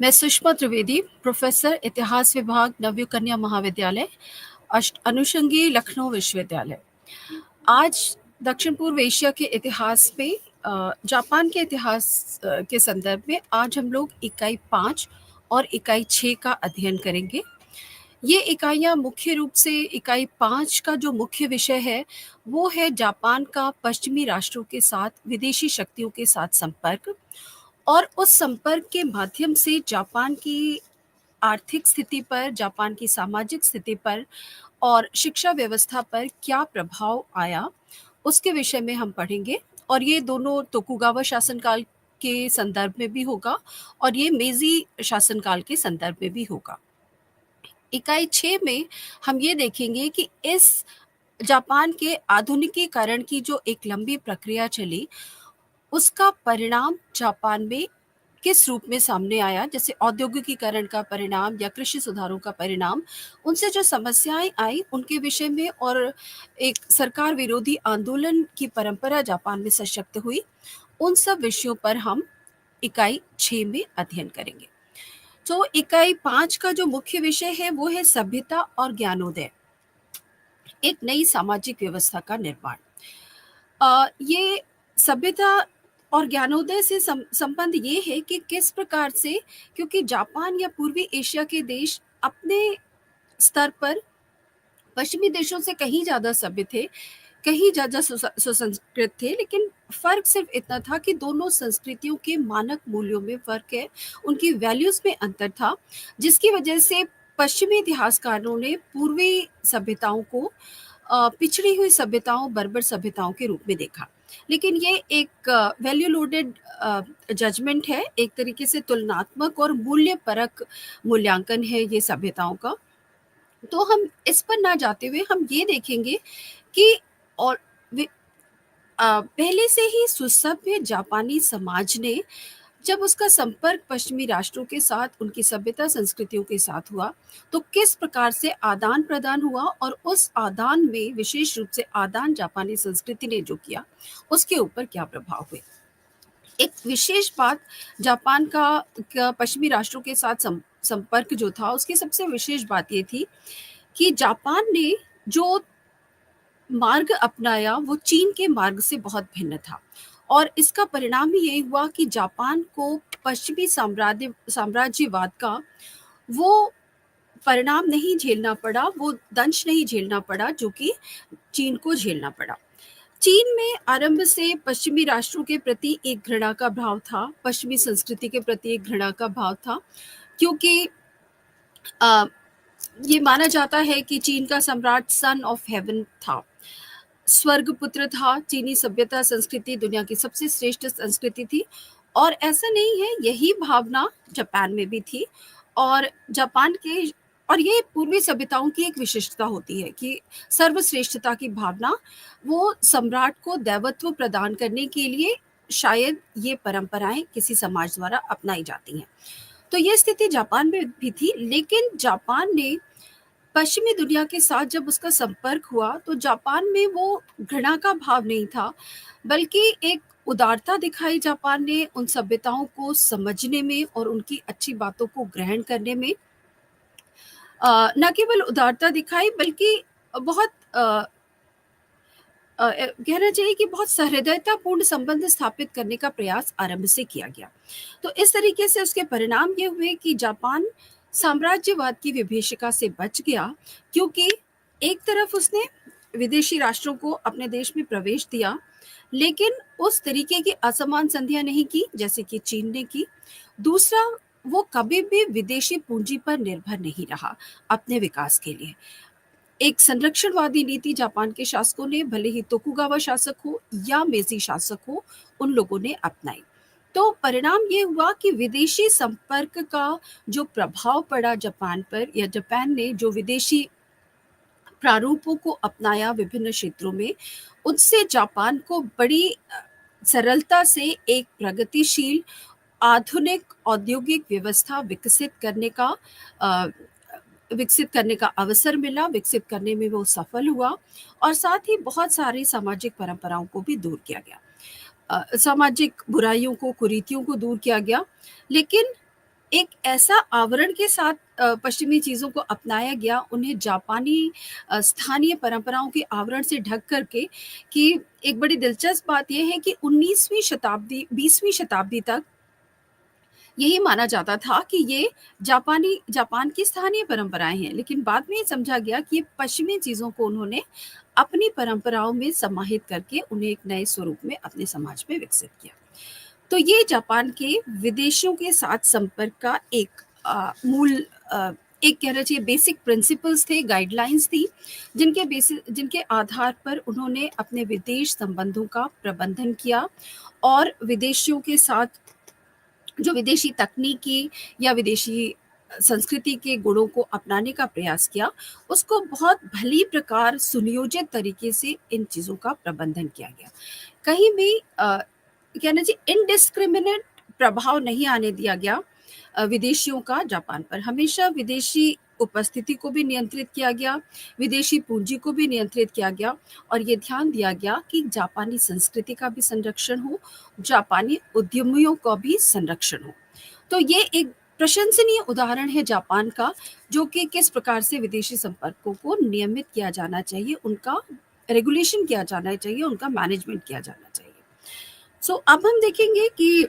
मैं सुषमा त्रिवेदी, प्रोफ़ेसर इतिहास विभाग नवयुग कन्या महाविद्यालय, अनुषंगी लखनऊ विश्वविद्यालय। आज दक्षिण पूर्व एशिया के इतिहास में जापान के इतिहास के संदर्भ में आज हम लोग इकाई 5 और इकाई 6 का अध्ययन करेंगे। ये इकाइयाँ मुख्य रूप से इकाई 5 का जो मुख्य विषय है, वो है जापान का पश्चिमी राष्ट्रों के साथ विदेशी शक्तियों के साथ संपर्क और उस संपर्क के माध्यम से जापान की आर्थिक स्थिति पर, जापान की सामाजिक स्थिति पर और शिक्षा व्यवस्था पर क्या प्रभाव आया, उसके विषय में हम पढ़ेंगे। और ये दोनों तोकुगावा शासनकाल के संदर्भ में भी होगा और ये मेज़ी शासनकाल के संदर्भ में भी होगा। इकाई 6 में हम ये देखेंगे कि इस जापान के आधुनिकीकरण की जो एक लंबी प्रक्रिया चली, उसका परिणाम जापान में किस रूप में सामने आया, जैसे औद्योगिकीकरण का परिणाम या कृषि सुधारों का परिणाम, उनसे जो समस्याएं आई उनके विषय में, और एक सरकार विरोधी आंदोलन की परंपरा जापान में सशक्त हुई, उन सब विषयों पर हम इकाई 6 में अध्ययन करेंगे। तो इकाई 5 का जो मुख्य विषय है वो है सभ्यता और ज्ञानोदय, एक नई सामाजिक व्यवस्था का निर्माण। ये सभ्यता और ज्ञानोदय से संबंध ये है कि किस प्रकार से, क्योंकि जापान या पूर्वी एशिया के देश अपने स्तर पर पश्चिमी देशों से कहीं ज़्यादा सभ्य थे, कहीं ज़्यादा सुसंस्कृत थे, लेकिन फ़र्क सिर्फ इतना था कि दोनों संस्कृतियों के मानक मूल्यों में फ़र्क है, उनकी वैल्यूज़ में अंतर था, जिसकी वजह से पश्चिमी इतिहासकारों ने पूर्वी सभ्यताओं को पिछड़ी हुई सभ्यताओं, बर्बर सभ्यताओं के रूप में देखा। लेकिन ये एक वैल्यू लोडेड जजमेंट है, एक तरीके से तुलनात्मक और मूल्य परक मूल्यांकन है ये सभ्यताओं का। तो हम इस पर ना जाते हुए हम ये देखेंगे कि और पहले से ही सुसभ्य जापानी समाज ने जब उसका संपर्क पश्चिमी राष्ट्रों के साथ, उनकी सभ्यता संस्कृतियों के साथ हुआ, तो किस प्रकार से आदान प्रदान हुआ और उस आदान में विशेष रूप से आदान जापानी संस्कृति ने जो किया, उसके ऊपर क्या प्रभाव हुए। एक विशेष बात जापान का पश्चिमी राष्ट्रों के साथ संपर्क जो था, उसकी सबसे विशेष बात ये थी कि जापान ने जो मार्ग अपनाया वो चीन के मार्ग से बहुत भिन्न था, और इसका परिणाम ही यही हुआ कि जापान को पश्चिमी साम्राज्यवाद का वो परिणाम नहीं झेलना पड़ा, वो दंश नहीं झेलना पड़ा जो कि चीन को झेलना पड़ा। चीन में आरंभ से पश्चिमी राष्ट्रों के प्रति एक घृणा का भाव था, पश्चिमी संस्कृति के प्रति एक घृणा का भाव था, क्योंकि ये माना जाता है कि चीन का सम्राट सन ऑफ हेवन था, स्वर्ग पुत्र था। चीनी सभ्यता संस्कृति दुनिया की सबसे श्रेष्ठ संस्कृति थी, और ऐसा नहीं है, यही भावना जापान में भी थी। और जापान के और ये पूर्वी सभ्यताओं की एक विशिष्टता होती है कि सर्वश्रेष्ठता की भावना, वो सम्राट को दैवत्व प्रदान करने के लिए शायद ये परंपराएं किसी समाज द्वारा अपनाई जाती हैं। तो ये स्थिति जापान में भी थी, लेकिन जापान ने पश्चिमी दुनिया के साथ जब उसका संपर्क हुआ, तो जापान में वो घृणा का भाव नहीं था, बल्कि एक उदारता दिखाई जापान ने उन सभ्यताओं को समझने में और उनकी अच्छी बातों को ग्रहण करने में। न केवल उदारता दिखाई, बल्कि बहुत कहना चाहिए कि बहुत सहृदयतापूर्ण संबंध स्थापित करने का प्रयास आरंभ से किया गया। तो इस तरीके से उसके परिणाम ये हुए कि जापान साम्राज्यवाद की विभीषिका से बच गया, क्योंकि एक तरफ उसने विदेशी राष्ट्रों को अपने देश में प्रवेश दिया, लेकिन उस तरीके की असमान संधियां नहीं की जैसे कि चीन ने की। दूसरा, वो कभी भी विदेशी पूंजी पर निर्भर नहीं रहा अपने विकास के लिए। एक संरक्षणवादी नीति जापान के शासकों ने, भले ही तोकुगावा शासक हो या मेजी शासक हो, उन लोगों ने अपनाई। तो परिणाम ये हुआ कि विदेशी संपर्क का जो प्रभाव पड़ा जापान पर, या जापान ने जो विदेशी प्रारूपों को अपनाया विभिन्न क्षेत्रों में, उससे जापान को बड़ी सरलता से एक प्रगतिशील आधुनिक औद्योगिक व्यवस्था विकसित करने का अवसर मिला, विकसित करने में वो सफल हुआ, और साथ ही बहुत सारी सामाजिक परंपराओं को भी दूर किया गया, सामाजिक बुराइयों को, कुरीतियों को दूर किया गया। लेकिन एक ऐसा आवरण के साथ पश्चिमी चीज़ों को अपनाया गया, उन्हें जापानी स्थानीय परंपराओं के आवरण से ढक कर के, कि एक बड़ी दिलचस्प बात ये है कि 19वीं शताब्दी 20वीं शताब्दी तक यही माना जाता था कि ये जापान की स्थानीय परंपराएं हैं, लेकिन बाद में ये समझा गया कि ये पश्चिमी चीज़ों को उन्होंने अपनी परंपराओं में समाहित करके उन्हें एक नए स्वरूप में अपने समाज में विकसित किया। तो ये जापान के विदेशियों के साथ संपर्क का एक मूल एक कहना चाहिए बेसिक प्रिंसिपल्स थे, गाइडलाइंस थी, जिनके आधार पर उन्होंने अपने विदेश संबंधों का प्रबंधन किया और विदेशियों के साथ जो विदेशी तकनीकी या विदेशी संस्कृति के गुणों को अपनाने का प्रयास किया, उसको बहुत भली प्रकार सुनियोजित तरीके से इन चीज़ों का प्रबंधन किया गया। कहीं भी कहना चाहिए इनडिस्क्रिमिनेट प्रभाव नहीं आने दिया गया विदेशियों का जापान पर। हमेशा विदेशी उपस्थिति को भी नियंत्रित किया गया, विदेशी पूंजी को भी नियंत्रित किया गया, और ये ध्यान दिया गया कि जापानी संस्कृति का भी संरक्षण हो, जापानी उद्यमियों का भी संरक्षण हो। तो ये एक प्रशंसनीय उदाहरण है जापान का, जो कि किस प्रकार से विदेशी संपर्कों को नियमित किया जाना चाहिए, उनका रेगुलेशन किया जाना चाहिए, उनका मैनेजमेंट किया जाना चाहिए। अब हम देखेंगे कि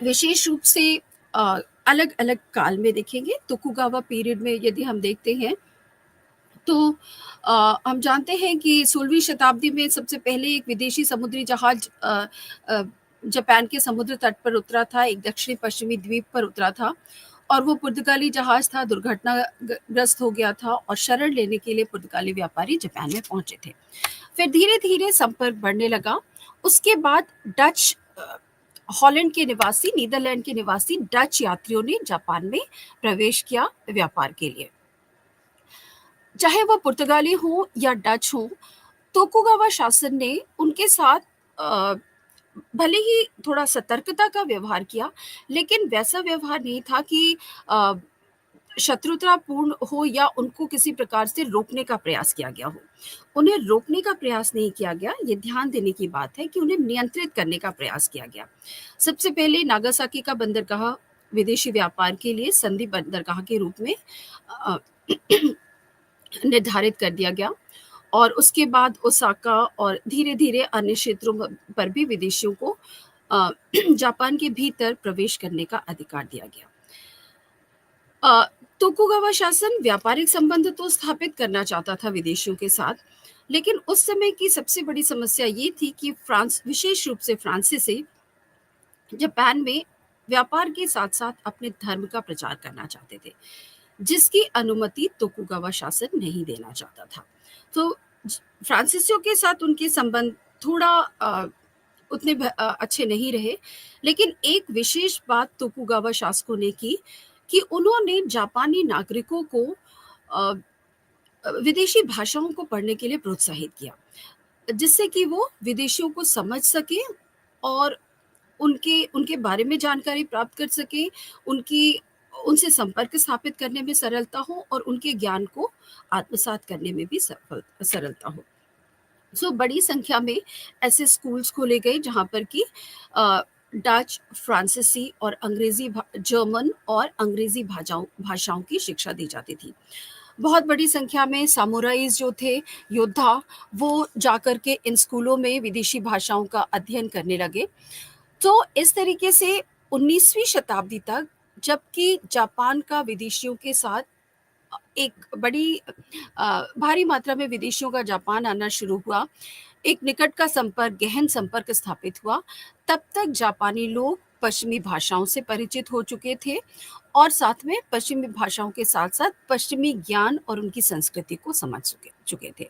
विशेष रूप से अलग अलग काल में देखेंगे। तोकुगावा पीरियड में यदि हम देखते हैं तो हम जानते हैं कि 16वीं शताब्दी में सबसे पहले एक विदेशी समुद्री जहाज जापान के समुद्र तट पर उतरा था, एक दक्षिणी पश्चिमी द्वीप पर उतरा था, और वो पुर्तगाली जहाज था, दुर्घटनाग्रस्त हो गया था और शरण लेने के लिए पुर्तगाली व्यापारी जापान में पहुंचे थे। फिर धीरे धीरे संपर्क बढ़ने लगा। उसके बाद डच हॉलैंड के निवासी, नीदरलैंड के निवासी डच यात्रियों ने जापान में प्रवेश किया व्यापार के लिए। चाहे वो पुर्तगाली हो या डच हो, तोकुगावा शासन ने उनके साथ भले ही थोड़ा सतर्कता का व्यवहार किया, लेकिन वैसा व्यवहार नहीं था कि शत्रुतापूर्ण हो या उनको किसी प्रकार से रोकने का प्रयास किया गया हो। उन्हें रोकने का प्रयास नहीं किया गया, ये ध्यान देने की बात है कि उन्हें नियंत्रित करने का प्रयास किया गया। सबसे पहले नागासाकी का बंदरगाह विदेशी व्यापार के लिए संधि बंदरगाह के रूप में निर्धारित कर दिया गया, और उसके बाद ओसाका और धीरे धीरे अन्य क्षेत्रों पर भी विदेशियों को जापान के भीतर प्रवेश करने का अधिकार दिया गया। तोकुगावा शासन व्यापारिक संबंध तो स्थापित करना चाहता था विदेशियों के साथ, लेकिन उस समय की सबसे बड़ी समस्या ये थी कि फ्रांस, विशेष रूप से फ्रांसीसी, जापान में व्यापार के साथ साथ अपने धर्म का प्रचार करना चाहते थे, जिसकी अनुमति तोकुगावा शासन नहीं देना चाहता था। तो फ्रांसीसियों के साथ उनके संबंध थोड़ा उतने अच्छे नहीं रहे, लेकिन एक विशेष बात तोकुगावा शासकों ने की कि उन्होंने जापानी नागरिकों को विदेशी भाषाओं को पढ़ने के लिए प्रोत्साहित किया, जिससे कि वो विदेशियों को समझ सके और उनके उनके बारे में जानकारी प्राप्त कर सके, उनसे संपर्क स्थापित करने में सरलता हो और उनके ज्ञान को आत्मसात करने में भी सरलता हो। बड़ी संख्या में ऐसे स्कूल्स खोले गए जहाँ पर कि डच, फ्रांसीसी और जर्मन और अंग्रेजी भाषाओं की शिक्षा दी जाती थी। बहुत बड़ी संख्या में सामुराइज जो थे, योद्धा, वो जाकर के इन स्कूलों में विदेशी भाषाओं का अध्ययन करने लगे। तो इस तरीके से 19वीं शताब्दी तक, जबकि जापान का विदेशियों के साथ एक बड़ी भारी मात्रा में विदेशियों का जापान आना शुरू हुआ, एक निकट का संपर्क, गहन संपर्क स्थापित हुआ, तब तक जापानी लोग पश्चिमी भाषाओं से परिचित हो चुके थे और साथ में पश्चिमी भाषाओं के साथ साथ पश्चिमी ज्ञान और उनकी संस्कृति को समझ चुके थे।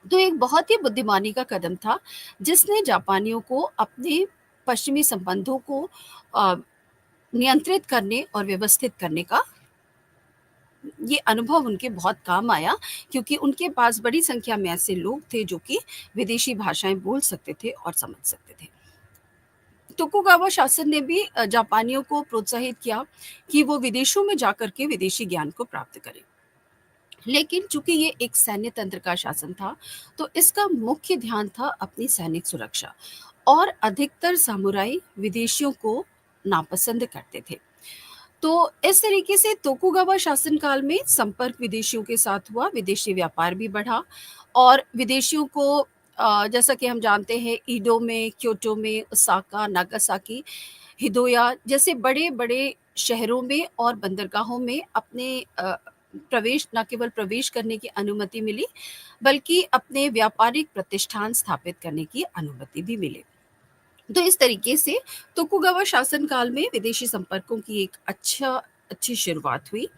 तो एक बहुत ही बुद्धिमानी का कदम था, जिसने जापानियों को अपने पश्चिमी संबंधों को नियंत्रित करने और व्यवस्थित करने का ये अनुभव उनके बहुत काम आया, क्योंकि उनके पास बड़ी संख्या में ऐसे लोग थे जो कि विदेशी भाषाएं बोल सकते थे और समझ सकते थे। तोकुगावा शासन ने भी जापानियों को प्रोत्साहित किया कि वो विदेशों में जाकर के विदेशी ज्ञान को प्राप्त करें, लेकिन चूंकि ये एक सैन्य तंत्र का शासन था, तो इसका मुख्य ध्यान था अपनी सैनिक सुरक्षा, और अधिकतर सामुराई विदेशियों को नापसंद करते थे। तो इस तरीके से तोकुगावा शासनकाल में संपर्क विदेशियों के साथ हुआ, विदेशी व्यापार भी बढ़ा और विदेशियों को जैसा कि हम जानते हैं ईडो में, क्योटो में, ओसाका, नागासाकी, हिदोया जैसे बड़े-बड़े शहरों में और बंदरगाहों में अपने प्रवेश न केवल प्रवेश करने की अनुमति मिली, बल्कि अपने व्यापारिक प्रतिष्ठान स्थापित करने की अनुमति भी मिली। तो इस तरीके से तोकुगावा शासनकाल में विदेशी संपर्कों की एक अच्छी शुरुआत हुई।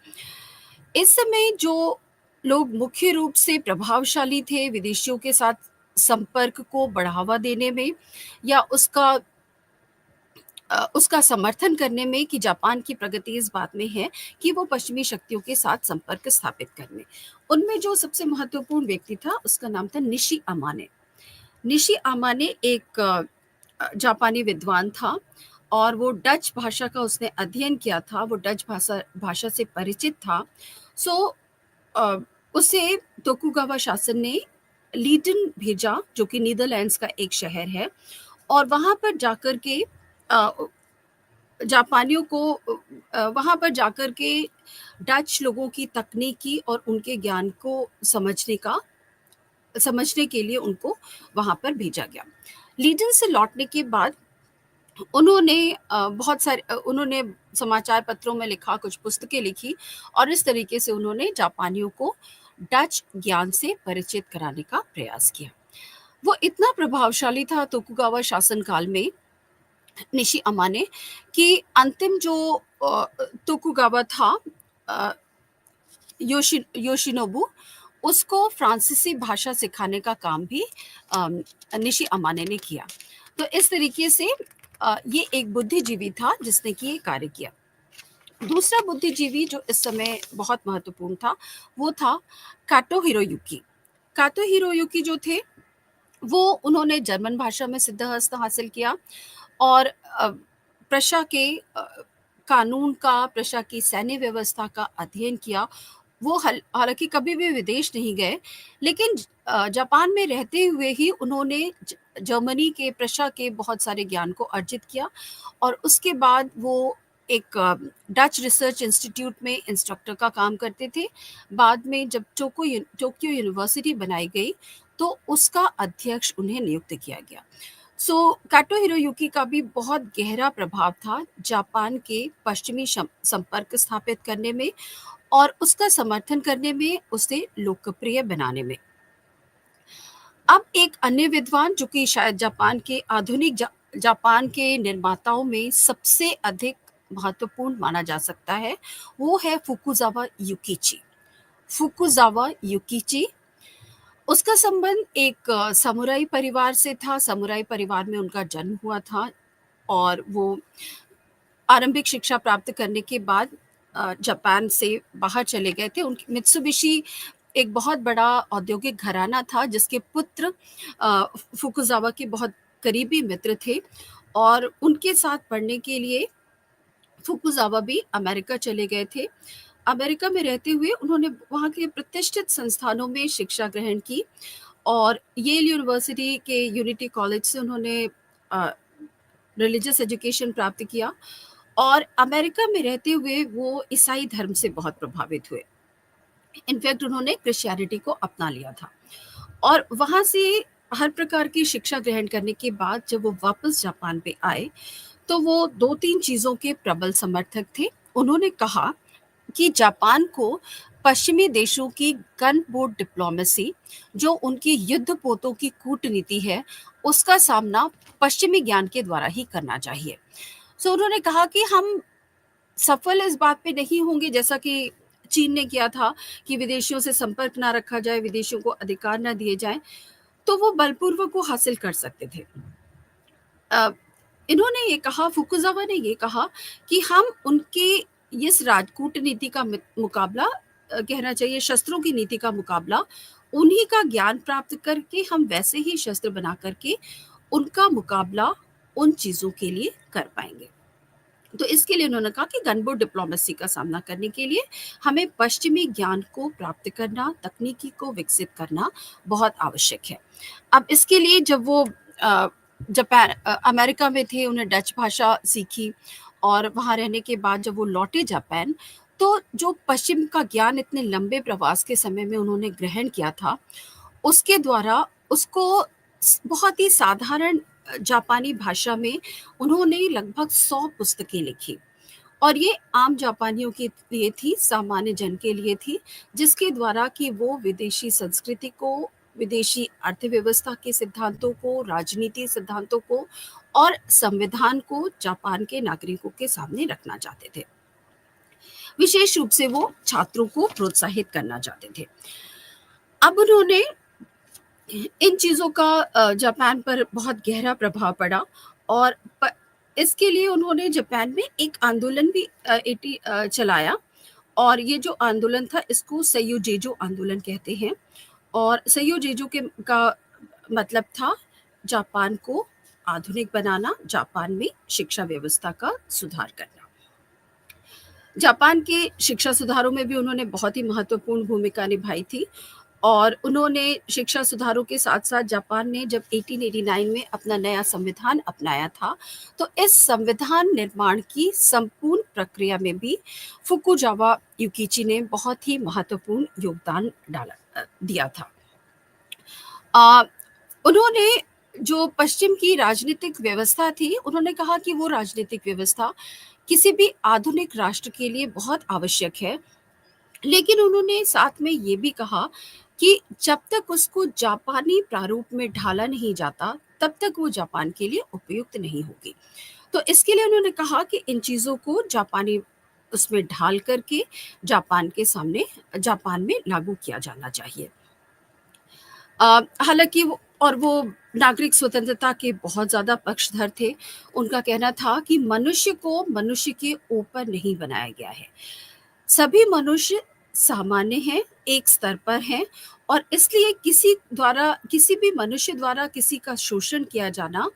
इस समय जो लोग मुख्य रूप से प्रभावशाली थे विदेशियों के साथ संपर्क को बढ़ावा देने में या उसका समर्थन करने में कि जापान की प्रगति इस बात में है कि वो पश्चिमी शक्तियों के साथ संपर्क स्थापित करने। उनमें जो सबसे महत्वपूर्ण व्यक्ति था उसका नाम था निशी अमाने। निशी अमाने एक जापानी विद्वान था और वो डच भाषा का उसने अध्ययन किया था, वो डच भाषा से परिचित था। सो अ, उसे तोकुगावा शासन ने लीडन भेजा जो कि नीदरलैंड्स का एक शहर है और वहाँ पर जाकर के जापानियों को वहाँ पर जाकर के डच लोगों की तकनीकी और उनके ज्ञान को समझने के लिए उनको वहाँ पर भेजा गया। लीडन से लौटने के बाद उन्होंने समाचार पत्रों में लिखा, कुछ पुस्तकें लिखी और इस तरीके से उन्होंने जापानियों को डच ज्ञान से परिचित कराने का प्रयास किया। वो इतना प्रभावशाली था तोकुगावा शासनकाल में निशी अमाने कि अंतिम जो तोकुगावा था योशिनोबु उसको फ्रांसीसी भाषा सिखाने का काम भी निशी अमाने ने किया। तो इस तरीके से ये एक बुद्धिजीवी था जिसने कि ये कार्य किया। दूसरा बुद्धिजीवी जो इस समय बहुत महत्वपूर्ण था वो था कातो हिरोयुकी। कातो हिरोयुकी जो थे वो उन्होंने जर्मन भाषा में सिद्धहस्त हासिल किया और प्रशा के कानून का, प्रशा की सैन्य व्यवस्था का अध्ययन किया। वो हालांकि कभी भी विदेश नहीं गए, लेकिन जापान में रहते हुए ही उन्होंने जर्मनी के, प्रशा के बहुत सारे ज्ञान को अर्जित किया और उसके बाद वो एक डच रिसर्च इंस्टीट्यूट में इंस्ट्रक्टर का काम करते थे। बाद में जब टोक्यो यूनिवर्सिटी बनाई गई तो उसका अध्यक्ष उन्हें नियुक्त किया गया। कातो हिरोयुकी का भी बहुत गहरा प्रभाव था जापान के पश्चिमी संपर्क स्थापित करने में और उसका समर्थन करने में, उसे लोकप्रिय बनाने में। अब एक अन्य विद्वान जो कि शायद जापान के निर्माताओं में सबसे अधिक महत्वपूर्ण माना जा सकता है, वो है फुकुजावा युकिची। फुकुजावा युकिची, उसका संबंध एक समुराई परिवार से था। समुराई परिवार में उनका जन्म हुआ था और वो आरंभिक शिक्षा प्राप्त करने के बाद जापान से बाहर चले गए थे। उनकी मित्सुबिशी एक बहुत बड़ा औद्योगिक घराना था जिसके पुत्र फुकुजावा के बहुत करीबी मित्र थे और उनके साथ पढ़ने के लिए फुकुजावा भी अमेरिका चले गए थे। अमेरिका में रहते हुए उन्होंने वहाँ के प्रतिष्ठित संस्थानों में शिक्षा ग्रहण की और येल यूनिवर्सिटी के यूनिटी कॉलेज से उन्होंने रिलीजियस एजुकेशन प्राप्त किया और अमेरिका में रहते हुए वो ईसाई धर्म से बहुत प्रभावित हुए। इनफैक्ट उन्होंने क्रिश्चियनिटी को अपना लिया था और वहाँ से हर प्रकार की शिक्षा ग्रहण करने के बाद जब वो वापस जापान पे आए तो वो 2-3 चीज़ों के प्रबल समर्थक थे। उन्होंने कहा कि जापान को पश्चिमी देशों की गन बोट डिप्लोमेसी, जो उनकी युद्ध पोतों की कूटनीति है, उसका सामना पश्चिमी ज्ञान के द्वारा ही करना चाहिए। उन्होंने कहा कि हम सफल इस बात पे नहीं होंगे जैसा कि चीन ने किया था कि विदेशियों से संपर्क ना रखा जाए, विदेशियों को अधिकार ना दिए जाएं, तो वो बलपूर्वक को हासिल कर सकते थे। इन्होंने ये कहा, फुकुजावा ने ये कहा कि हम उनके इस कूटनीति का मुकाबला कहना चाहिए, शस्त्रों की नीति का मुकाबला उन्हीं का ज्ञान प्राप्त करके हम वैसे ही शस्त्र बना करके उनका मुकाबला उन चीज़ों के लिए कर पाएंगे। तो इसके लिए उन्होंने कहा कि गनबोट डिप्लोमेसी का सामना करने के लिए हमें पश्चिमी ज्ञान को प्राप्त करना, तकनीकी को विकसित करना बहुत आवश्यक है। अब इसके लिए जब वो अमेरिका में थे, उन्हें डच भाषा सीखी और वहाँ रहने के बाद जब वो लौटे जापान, तो जो पश्चिम का ज्ञान इतने लंबे प्रवास के समय में उन्होंने ग्रहण किया था, उसके द्वारा उसको बहुत ही साधारण जापानी भाषा में उन्होंने लगभग 100 पुस्तकें लिखी। और ये आम जापानियों के लिए थी, सामान्य जन के लिए थी, जिसके द्वारा कि वो विदेशी संस्कृति को, विदेशी अर्थव्यवस्था के सिद्धांतों को, राजनीति सिद्धांतों को और संविधान को जापान के नागरिकों के सामने रखना चाहते थे। विशेष रूप से वो छात्रों को प्रोत्साहित करना चाहते थे। अब उन्होंने इन चीज़ों का जापान पर बहुत गहरा प्रभाव पड़ा और इसके लिए उन्होंने जापान में एक आंदोलन भी चलाया और ये जो आंदोलन था इसको सैयुजेजो आंदोलन कहते हैं। और सैयुजेजो का मतलब था जापान को आधुनिक बनाना, जापान में शिक्षा व्यवस्था का सुधार करना। जापान के शिक्षा सुधारों में भी उन्होंने बहुत ही महत्वपूर्ण भूमिका निभाई थी और उन्होंने शिक्षा सुधारों के साथ साथ जापान ने जब 1889 में अपना नया संविधान अपनाया था, तो इस संविधान निर्माण की संपूर्ण प्रक्रिया में भी फुकुजावा युकिची ने बहुत ही महत्वपूर्ण योगदान दिया था। उन्होंने जो पश्चिम की राजनीतिक व्यवस्था थी, उन्होंने कहा कि वो राजनीतिक व्यवस्था किसी भी आधुनिक राष्ट्र के लिए बहुत आवश्यक है, लेकिन उन्होंने साथ में ये भी कहा कि जब तक उसको जापानी प्रारूप में ढाला नहीं जाता, तब तक वो जापान के लिए उपयुक्त नहीं होगी। तो इसके लिए उन्होंने कहा कि इन चीज़ों को जापानी उसमें ढाल करके जापान में लागू किया जाना चाहिए। हालांकि वो नागरिक स्वतंत्रता के बहुत ज़्यादा पक्षधर थे। उनका कहना था कि मनुष्य को मनुष्य के ऊपर नहीं बनाया गया है, सभी मनुष्य सामान्य हैं, एक स्तर पर हैं और इसलिए किसी भी मनुष्य द्वारा किसी का शोषण किया जाना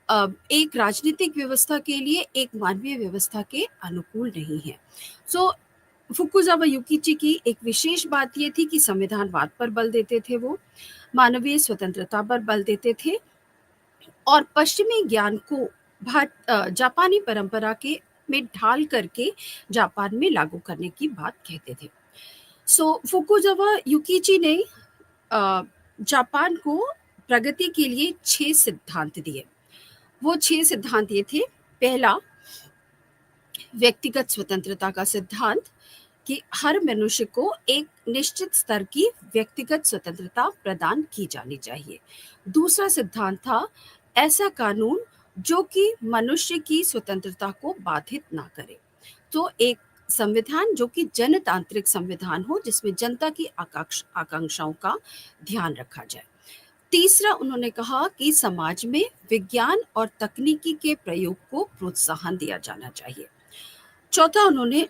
एक राजनीतिक व्यवस्था के लिए, एक मानवीय व्यवस्था के अनुकूल नहीं है। सो फुकुजावा युकिची की एक विशेष बात ये थी कि संविधानवाद पर बल देते थे, वो मानवीय स्वतंत्रता पर बल देते थे और पश्चिमी ज्ञान को जापानी परंपरा के में ढाल करके जापान में लागू करने की बात कहते थे। सो फुकुजावा युकिची ने जापान को प्रगति के लिए 6 सिद्धांत दिए। वो 6 सिद्धांत ये थे। पहला, व्यक्तिगत स्वतंत्रता का सिद्धांत कि हर मनुष्य को एक निश्चित स्तर की व्यक्तिगत स्वतंत्रता प्रदान की जानी चाहिए। दूसरा सिद्धांत था ऐसा कानून जो कि मनुष्य की स्वतंत्रता को बाधित ना करे। तो एक संविधान जो कि जनतांत्रिक संविधान हो, जिसमें जनता की आकांक्षाओं का ध्यान रखा जाए। तीसरा, उन्होंने कहा कि समाज में विज्ञान और तकनीकी के प्रयोग को प्रोत्साहन दिया जाना चाहिए। चौथा, उन्होंने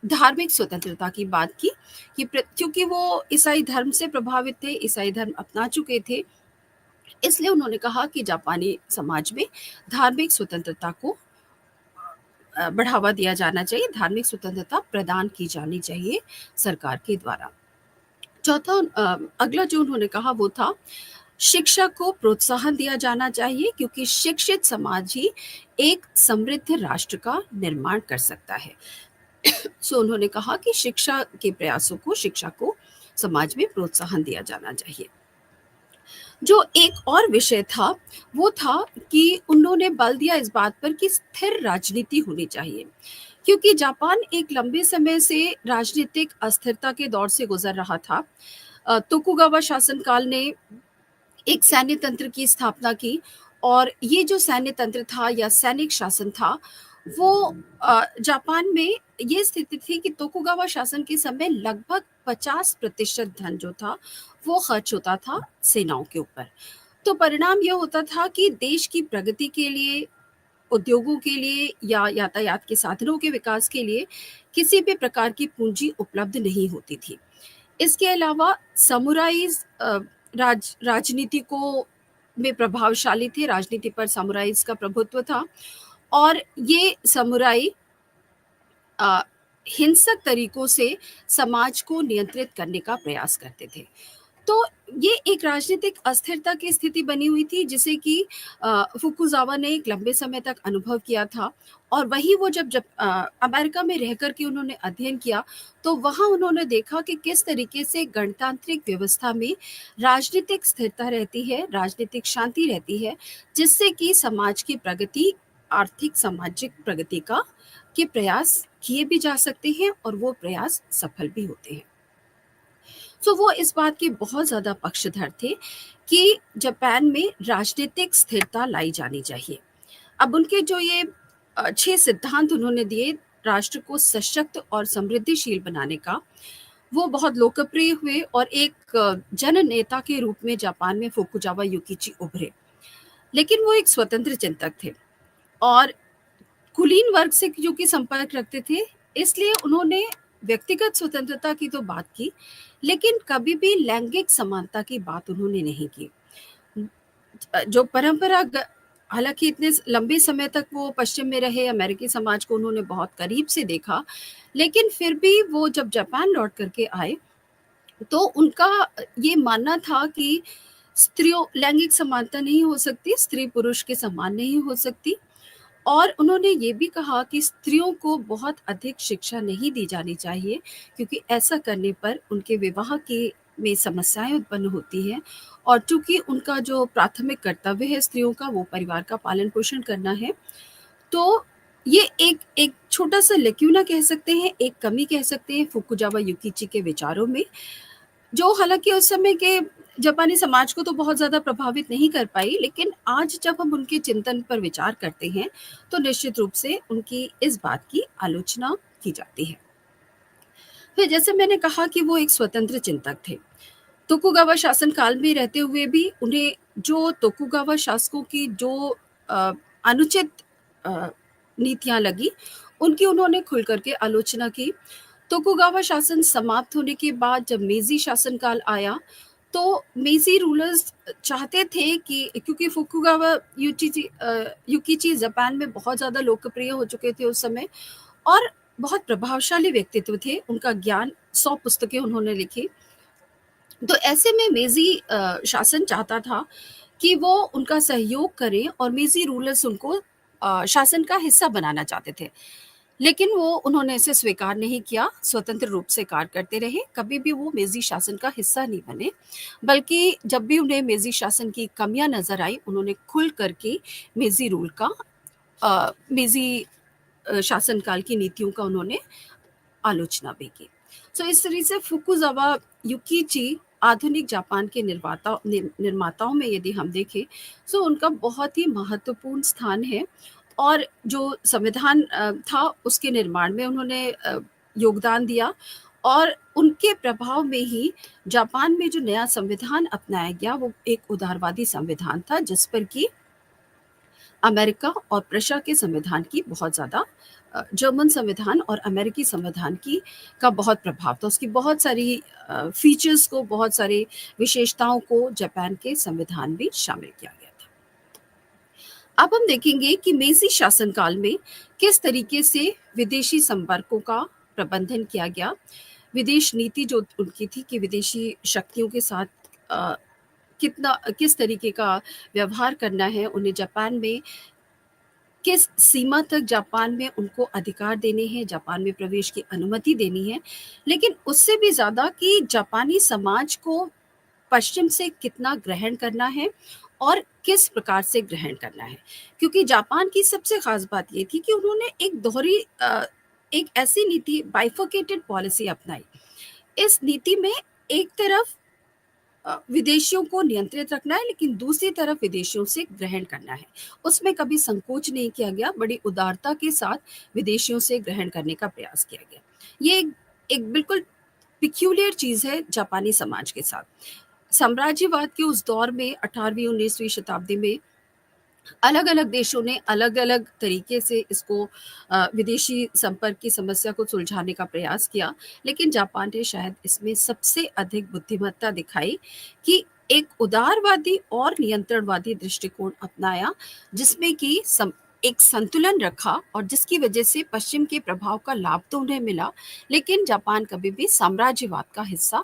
धार्मिक स्वतंत्रता की बात की कि क्योंकि वो ईसाई धर्म से प्रभावित थे, ईसाई धर्म अपना चुके थे, इसलिए उन्होंने कहा कि जापानी समाज में धार्मिक स्वतंत्रता को बढ़ावा दिया जाना चाहिए, धार्मिक स्वतंत्रता प्रदान की जानी चाहिए सरकार के द्वारा। चौथा, अगला जो उन्होंने कहा वो था शिक्षा को प्रोत्साहन दिया जाना चाहिए, क्योंकि शिक्षित समाज ही एक समृद्ध राष्ट्र का निर्माण कर सकता है। सो उन्होंने कहा कि शिक्षा को समाज में प्रोत्साहन दिया जाना चाहिए। जो एक और विषय था वो था कि उन्होंने बल दिया इस बात पर कि स्थिर राजनीति होनी चाहिए, क्योंकि जापान एक लंबे समय से राजनीतिक अस्थिरता के दौर से गुजर रहा था। तोकुगावा शासनकाल ने एक सैन्य तंत्र की स्थापना की और ये जो सैन्य तंत्र था या सैनिक शासन था, वो जापान में ये स्थिति थी कि तोकुगावा शासन के समय लगभग 50% धन जो था वो खर्च होता था सेनाओं के ऊपर। तो परिणाम यह होता था कि देश की प्रगति के लिए, उद्योगों के लिए या यातायात के साधनों के विकास के लिए किसी भी प्रकार की पूंजी उपलब्ध नहीं होती थी। इसके अलावा समुराइज राजनीति को में प्रभावशाली थे, राजनीति पर समुराइज का प्रभुत्व था और ये समुराई हिंसक तरीकों से समाज को नियंत्रित करने का प्रयास करते थे। तो ये एक राजनीतिक अस्थिरता की स्थिति बनी हुई थी जिसे कि फुकुजावा ने एक लंबे समय तक अनुभव किया था। और वही वो जब अमेरिका में रह कर के उन्होंने अध्ययन किया, तो वहाँ उन्होंने देखा कि किस तरीके से गणतांत्रिक व्यवस्था में राजनीतिक स्थिरता रहती है, राजनीतिक शांति रहती है, जिससे कि समाज की प्रगति, आर्थिक सामाजिक प्रगति के प्रयास किए भी जा सकते हैं और वो प्रयास सफल भी होते हैं। तो वो इस बात के बहुत ज़्यादा पक्षधर थे कि जापान में राजनीतिक स्थिरता लाई जानी चाहिए। अब उनके जो ये 6 सिद्धांत उन्होंने दिए राष्ट्र को सशक्त और समृद्धिशील बनाने का, वो बहुत लोकप्रिय हुए और एक जननेता के रूप में जापान में फुकुजावा युकिची उभरे। लेकिन वो एक स्वतंत्र चिंतक थे और कुलीन वर्ग से क्योंकि संपर्क रखते थे, इसलिए उन्होंने व्यक्तिगत स्वतंत्रता की तो बात की, लेकिन कभी भी लैंगिक समानता की बात उन्होंने नहीं की। जो परंपरा हालांकि इतने लंबे समय तक वो पश्चिम में रहे, अमेरिकी समाज को उन्होंने बहुत करीब से देखा, लेकिन फिर भी वो जब जापान लौट करके आए, तो उनका ये मानना था कि स्त्रियों लैंगिक समानता नहीं हो सकती, स्त्री पुरुष के समान नहीं हो सकती। और उन्होंने ये भी कहा कि स्त्रियों को बहुत अधिक शिक्षा नहीं दी जानी चाहिए, क्योंकि ऐसा करने पर उनके विवाह के में समस्याएं उत्पन्न होती हैं। और चूंकि उनका जो प्राथमिक कर्तव्य है स्त्रियों का, वो परिवार का पालन पोषण करना है, तो ये एक एक छोटा सा लेक्यूना कह सकते हैं, एक कमी कह सकते हैं फुकुजावा युकिची के विचारों में, जो हालांकि उस समय के जापानी समाज को तो बहुत ज़्यादा प्रभावित नहीं कर पाई, लेकिन आज जब हम उनके चिंतन पर विचार करते हैं, तो निश्चित रूप से उनकी इस बात की आलोचना की जाती है। फिर जैसे मैंने कहा कि वो एक स्वतंत्र चिंतक थे, तोकुगावा शासन काल में रहते हुए भी उन्हें जो तोकुगावा शासकों की जो अ, अनुचित अ, नीतियां लगी, उनकी उन्होंने खुल करके आलोचना की। तोकुगावा शासन समाप्त होने के बाद जब मेजी शासनकाल आया, तो मेजी रूलर्स चाहते थे कि क्योंकि फुकुगावा युकिची जापान में बहुत ज़्यादा लोकप्रिय हो चुके थे उस समय और बहुत प्रभावशाली व्यक्तित्व थे, उनका ज्ञान 100 पुस्तकें उन्होंने लिखी। तो ऐसे में मेजी शासन चाहता था कि वो उनका सहयोग करें और मेजी रूलर्स उनको शासन का हिस्सा बनाना चाहते थे। लेकिन वो उन्होंने इसे स्वीकार नहीं किया, स्वतंत्र रूप से कार्य करते रहे, कभी भी वो मेजी शासन का हिस्सा नहीं बने। बल्कि जब भी उन्हें मेजी शासन की कमियां नजर आई, उन्होंने खुल करके मेजी रूल का मेजी शासनकाल की नीतियों का उन्होंने आलोचना भी की। सो इस तरह से फुकुजावा युकिची आधुनिक जापान के निर्माताओं में यदि हम देखें, सो उनका बहुत ही महत्वपूर्ण स्थान है। और जो संविधान था उसके निर्माण में उन्होंने योगदान दिया और उनके प्रभाव में ही जापान में जो नया संविधान अपनाया गया, वो एक उदारवादी संविधान था, जिस पर कि अमेरिका और प्रशा के संविधान की बहुत ज़्यादा जर्मन संविधान और अमेरिकी संविधान की का बहुत प्रभाव था। उसकी बहुत सारी फीचर्स को, बहुत सारी विशेषताओं को जापान के संविधान में शामिल किया गया था। अब हम देखेंगे कि मेजी शासनकाल में किस तरीके से विदेशी संपर्कों का प्रबंधन किया गया। विदेश नीति जो उनकी थी कि विदेशी शक्तियों के साथ किस तरीके का व्यवहार करना है, उन्हें जापान में किस सीमा तक जापान में उनको अधिकार देने हैं, जापान में प्रवेश की अनुमति देनी है, लेकिन उससे भी ज़्यादा कि जापानी समाज को पश्चिम से कितना ग्रहण करना है और किस प्रकार से ग्रहण करना है। क्योंकि जापान की सबसे खास बात ये थी कि उन्होंने एक ऐसी नीति, बाइफरकेटेड पॉलिसी अपनाई। इस नीति में एक तरफ विदेशियों को नियंत्रित रखना है, लेकिन दूसरी तरफ विदेशियों से ग्रहण करना है। उसमें कभी संकोच नहीं किया गया, बड़ी उदारता के साथ विदेशियों से ग्रहण करने का प्रयास किया गया। ये एक बिल्कुल पिक्यूलियर चीज़ है जापानी समाज के साथ। साम्राज्यवाद के उस दौर में 18वीं 19वीं शताब्दी में अलग-अलग देशों ने अलग-अलग तरीके से इसको विदेशी संपर्क की समस्या को सुलझाने का प्रयास किया, लेकिन जापान ने शायद इसमें सबसे अधिक बुद्धिमत्ता दिखाई कि एक उदारवादी और नियंत्रणवादी दृष्टिकोण अपनाया, जिसमें कि एक संतुलन रखा और जिसकी वजह से पश्चिम के प्रभाव का लाभ तो उन्हें मिला, लेकिन जापान कभी भी साम्राज्यवाद का हिस्सा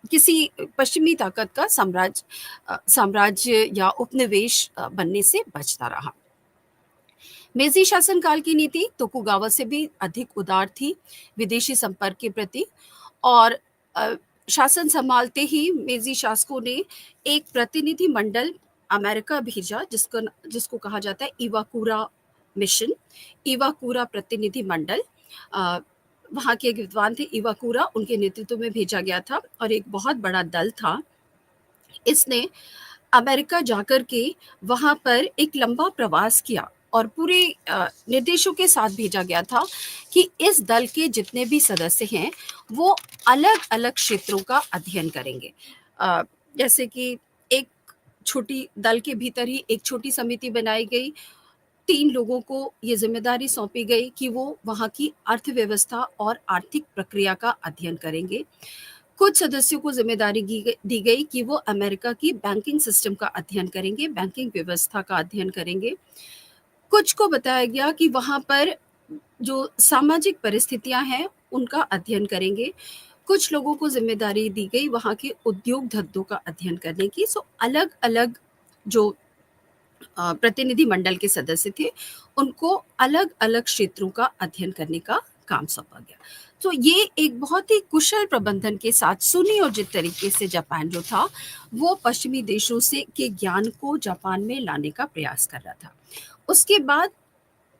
किसी पश्चिमी ताकत का साम्राज्य या उपनिवेश बनने से बचता रहा। मेजी शासनकाल की नीति तोकुगावा से भी अधिक उदार थी विदेशी संपर्क के प्रति, और अ, शासन संभालते ही मेजी शासकों ने एक प्रतिनिधि मंडल अमेरिका भेजा, जिसको कहा जाता है इवाकुरा मिशन, इवाकुरा प्रतिनिधि मंडल। अ, वहाँ के एक विद्वान थे इवाकुरा, उनके नेतृत्व में भेजा गया था और एक बहुत बड़ा दल था। इसने अमेरिका जाकर के वहाँ पर एक लंबा प्रवास किया और पूरे निर्देशों के साथ भेजा गया था कि इस दल के जितने भी सदस्य हैं वो अलग अलग क्षेत्रों का अध्ययन करेंगे। अ, जैसे कि एक छोटी दल के भीतर ही एक छोटी समिति बनाई गई, 3 लोगों को ये ज़िम्मेदारी सौंपी गई कि वो वहाँ की अर्थव्यवस्था और आर्थिक प्रक्रिया का अध्ययन करेंगे। कुछ सदस्यों को ज़िम्मेदारी दी गई कि वो अमेरिका की बैंकिंग सिस्टम का अध्ययन करेंगे, बैंकिंग व्यवस्था का अध्ययन करेंगे। कुछ को बताया गया कि वहाँ पर जो सामाजिक परिस्थितियाँ हैं, उनका अध्ययन करेंगे। कुछ लोगों को ज़िम्मेदारी दी गई वहाँ के उद्योग धंधों का अध्ययन करने की। सो अलग-अलग जो प्रतिनिधि मंडल के सदस्य थे, उनको अलग-अलग क्षेत्रों का अध्ययन करने का काम सौंपा गया। तो ये एक बहुत ही कुशल प्रबंधन के साथ सुनियोजित तरीके से जापान जो था, वो पश्चिमी देशों से के ज्ञान को जापान में लाने का प्रयास कर रहा था। उसके बाद